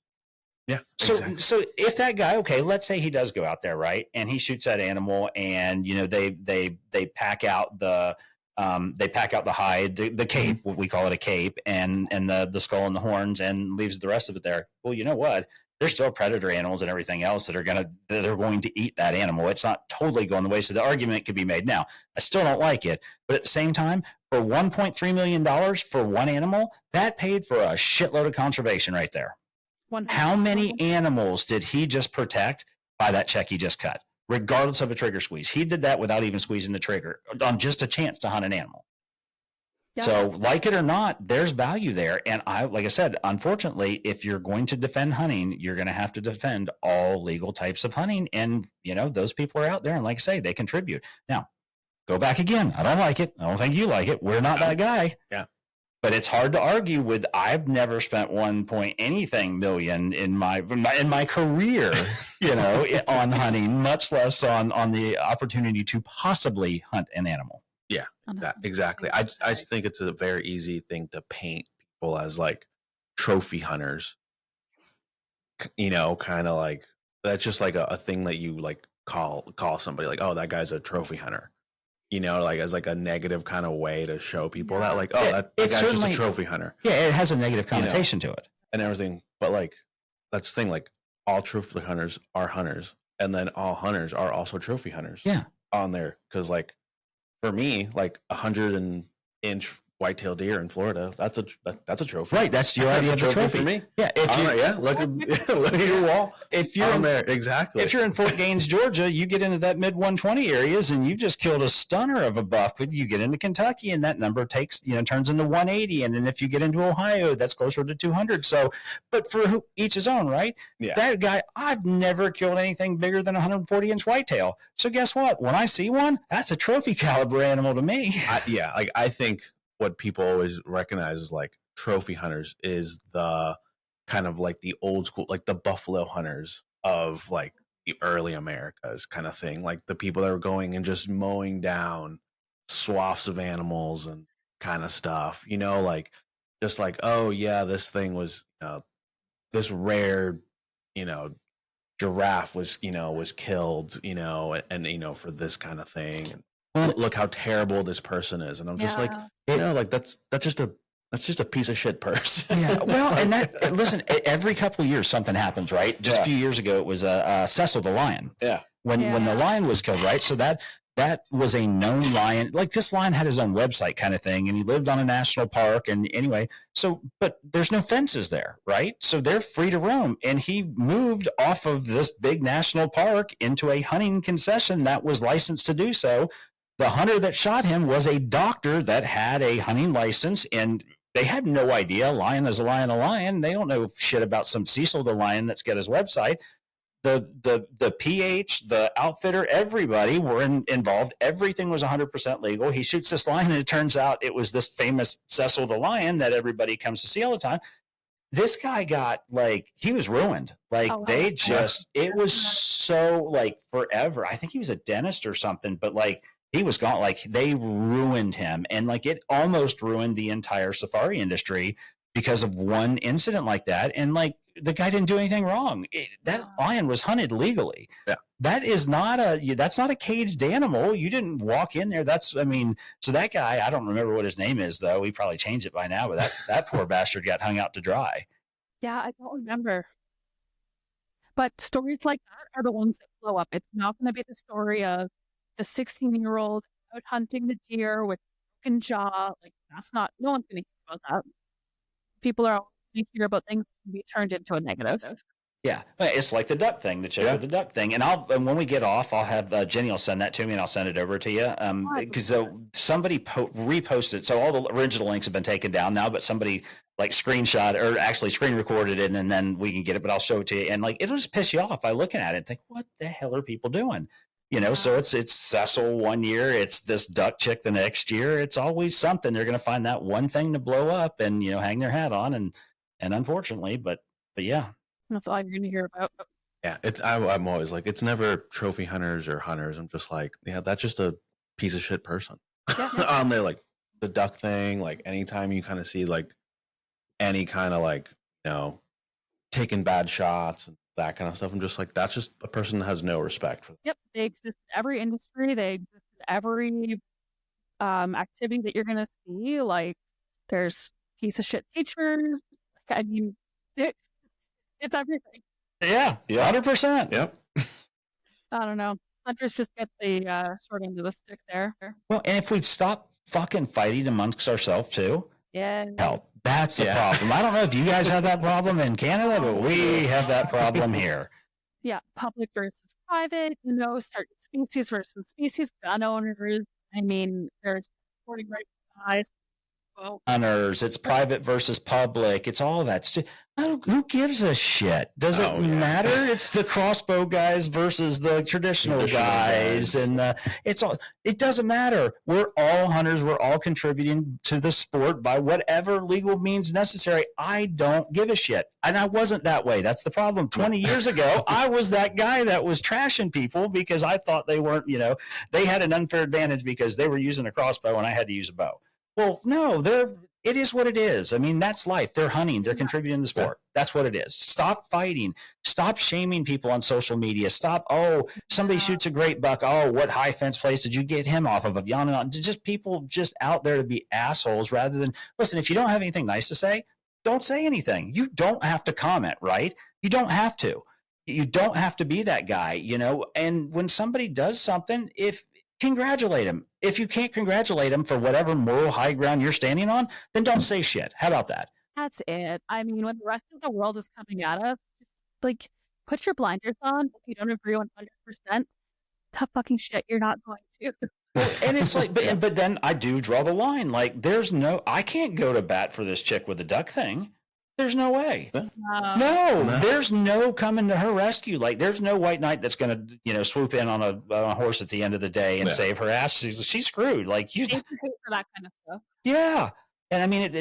Yeah. So, exactly. So if that guy, okay, let's say he does go out there, right, and he shoots that animal, and they pack out the hide, the cape, what we call it a cape, and the skull and the horns, and leaves the rest of it there. Well, you know what? There's still predator animals and everything else that are going to eat that animal. It's not totally going the way. So the argument could be made. Now, I still don't like it, but at the same time, for $1.3 million for one animal, that paid for a shitload of conservation right there. How many animals did he just protect by that check he just cut, regardless of a trigger squeeze? He did that without even squeezing the trigger on just a chance to hunt an animal. Yeah. So like it or not, there's value there. And like I said, unfortunately, if you're going to defend hunting, you're going to have to defend all legal types of hunting. And, those people are out there. And like I say, they contribute. Now, go back again. I don't like it. I don't think you like it. We're not that guy. Yeah. But it's hard to argue with. I've never spent 1 point anything million in my career, on hunting, much less on the opportunity to possibly hunt an animal. Yeah, exactly. I just think it's a very easy thing to paint people as like trophy hunters. Kind of like that's just like a thing that you like call somebody like, oh, that guy's a trophy hunter. Like as like a negative kind of way to show people that like, oh, that guy's just a trophy hunter. Yeah, it has a negative connotation to it and everything. But like that's the thing. Like all trophy hunters are hunters, and then all hunters are also trophy hunters. Yeah, on there because like. For me, like 100-inch whitetail deer in Florida, that's a trophy. Right, that's your idea of a trophy for me. Yeah, look at your wall. If you're on there, exactly. If you're in Fort Gaines, Georgia, you get into that mid 120 areas, and you just killed a stunner of a buck. But you get into Kentucky, and that number turns into 180, and then if you get into Ohio, that's closer to 200. So, but for each his own, right? Yeah. That guy, I've never killed anything bigger than 140-inch whitetail. So guess what? When I see one, that's a trophy caliber animal to me. I think what people always recognize as like trophy hunters is the kind of like the old school, like the buffalo hunters of like the early Americas kind of thing. Like the people that were going and just mowing down swaths of animals and kind of stuff, like just like, oh yeah, this thing was, this rare, giraffe was killed, and, for this kind of thing. And look how terrible this person is. And I'm just like, like that's just a piece of shit person. Yeah. Well, and listen, every couple of years something happens, right? Just a few years ago, it was Cecil the lion. Yeah. When the lion was killed, right? So that was a known lion. Like this lion had his own website kind of thing, and he lived on a national park. And anyway, but there's no fences there, right? So they're free to roam. And he moved off of this big national park into a hunting concession that was licensed to do so. The hunter that shot him was a doctor that had a hunting license, and they had no idea. A lion is a lion, a lion. They don't know shit about some Cecil the lion that's got his website. the PH, the outfitter, everybody were involved. Everything was 100% legal. He shoots this lion, and it turns out it was this famous Cecil the lion that everybody comes to see all the time. This guy got he was ruined. It was so forever. I think he was a dentist or something, but he was gone. They ruined him, and it almost ruined the entire safari industry because of one incident like that. And the guy didn't do anything wrong. That lion was hunted legally. Yeah. That's not a caged animal. You didn't walk in there. So that guy, I don't remember what his name is though. He probably changed it by now, but that poor bastard got hung out to dry. Yeah, I don't remember. But stories like that are the ones that blow up. It's not going to be the story of the 16-year-old out hunting the deer with broken jaw. No one's going to hear about that. People are always going to hear about things that can be turned into a negative. Yeah, it's like the duck thing, the chick with the duck thing. And when we get off, I'll have Jenny will send that to me, and I'll send it over to you. Because somebody reposted, so all the original links have been taken down now, but somebody screenshot or actually screen recorded it, and then we can get it. But I'll show it to you, and it'll just piss you off by looking at it and think, what the hell are people doing? So it's Cecil one year, it's this duck chick the next year. It's always something. They're going to find that one thing to blow up and hang their hat on, and unfortunately, but yeah. That's all you're going to hear about. Yeah, I'm always it's never trophy hunters or hunters. I'm just that's just a piece of shit person on there. The duck thing, anytime you kind of see any kind of taking bad shots and that kind of stuff, I'm just that's just a person that has no respect for them. Yep, they exist in every industry. They exist in every activity that you're going to see. There's piece of shit teachers. It's everything. Yeah, 100%. Yep. I don't know. Hunters just get the short end of the stick there. Well, and if we'd stop fucking fighting amongst ourselves too, help. That's the problem. I don't know if you guys have that problem in Canada, but we have that problem here. Yeah, public versus private, certain species versus species, gun owners. There's sporting rights guys. Hunters, it's private versus public. It's all that. Who gives a shit? Does it matter? It's the crossbow guys versus the traditional guys, and it doesn't matter. We're all hunters. We're all contributing to the sport by whatever legal means necessary. I don't give a shit, and I wasn't that way. That's the problem. 20 years ago, I was that guy that was trashing people because I thought they weren't. They had an unfair advantage because they were using a crossbow and I had to use a bow. Well, no, it is what it is. That's life. They're hunting. They're contributing to the sport. That's what it is. Stop fighting. Stop shaming people on social media. Stop, somebody shoots a great buck. Oh, what high fence place did you get him off of? On and on. Just people just out there to be assholes rather than, listen, if you don't have anything nice to say, don't say anything. You don't have to comment, right? You don't have to. You don't have to be that guy, And when somebody does something, congratulate him. If you can't congratulate him for whatever moral high ground you're standing on, then don't say shit. How about that? That's it. When the rest of the world is coming at us, put your blinders on. If you don't agree 100%, tough fucking shit, you're not going to. And it's but then I do draw the line. I can't go to bat for this chick with the duck thing. There's no way. No, there's no coming to her rescue. There's no white knight that's going to, swoop in on a horse at the end of the day and save her ass. She's screwed. You for that kind of stuff. Yeah, and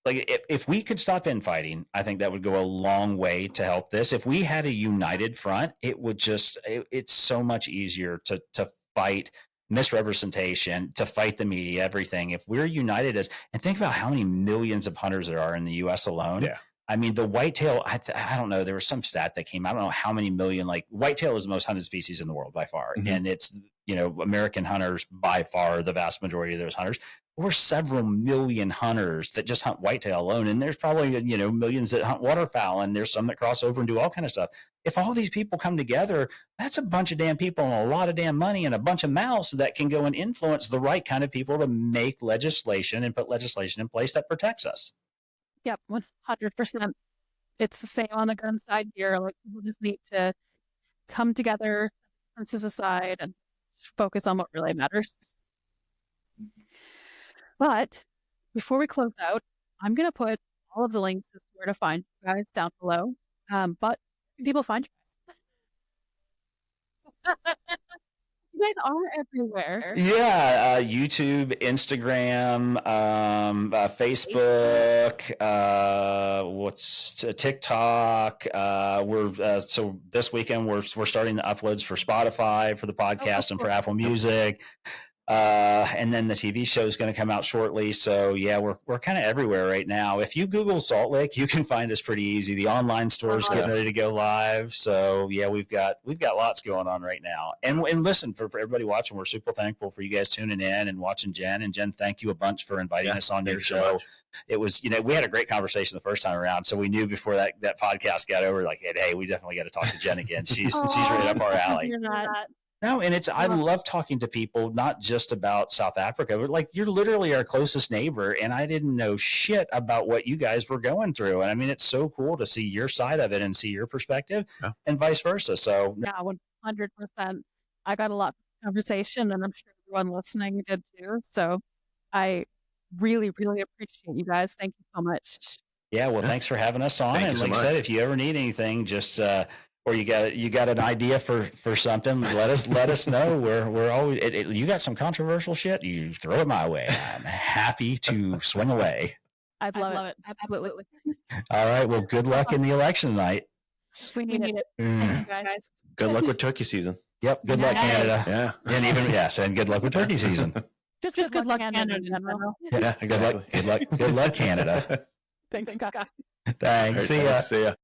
if we could stop infighting, I think that would go a long way to help this. If we had a united front, it would it's so much easier to fight misrepresentation, to fight the media, everything. If we're united and think about how many millions of hunters there are in the U.S. alone. Yeah. The whitetail, I don't know. There was some stat that came out. I don't know how many million, whitetail is the most hunted species in the world by far. Mm-hmm. And it's, American hunters by far, the vast majority of those hunters. We're several million hunters that just hunt whitetail alone. And there's probably, millions that hunt waterfowl, and there's some that cross over and do all kind of stuff. If all these people come together, that's a bunch of damn people and a lot of damn money and a bunch of mouths that can go and influence the right kind of people to make legislation and put legislation in place that protects us. Yep, 100%. It's the same on the gun side here. People just need to come together, differences aside, and focus on what really matters. But before we close out, I'm going to put all of the links as to where to find you guys down below. But where can people find you guys? You guys are everywhere. Yeah, YouTube, Instagram, Facebook, what's TikTok. We're so this weekend we're starting the uploads for Spotify for the podcast and for Apple Music. And then the TV show is going to come out shortly. So yeah, we're kind of everywhere right now. If you Google Saltlick, you can find us pretty easy. The online store is getting ready to go live. So yeah, we've got lots going on right now. And listen, for everybody watching, we're super thankful for you guys tuning in and watching Jenn. And Jenn, thank you a bunch for inviting us on your show. It was, we had a great conversation the first time around. So we knew before that podcast got over, like, hey, we definitely got to talk to Jenn again. She's right up our alley. No, and I love talking to people, not just about South Africa, but like you're literally our closest neighbor, and I didn't know shit about what you guys were going through. And I mean, it's so cool to see your side of it and see your perspective, and vice versa. So yeah, 100%. I got a lot of conversation, and I'm sure everyone listening did too. So I really, really appreciate you guys. Thank you so much. Yeah, well, thanks for having us on. And like I said, if you ever need anything, just or you got an idea for something, let us know. We're always you got some controversial shit, you throw it my way. I'm happy to swing away. I'd love it. Absolutely. All right. Well, good luck in the election tonight. We need it. Thank you guys. Good luck with turkey season. Yep. Good luck, Canada. Yeah. And good luck with turkey season. Just good luck, Canada in general. Yeah. Good luck, Canada. Thanks, guys. Thanks. See ya.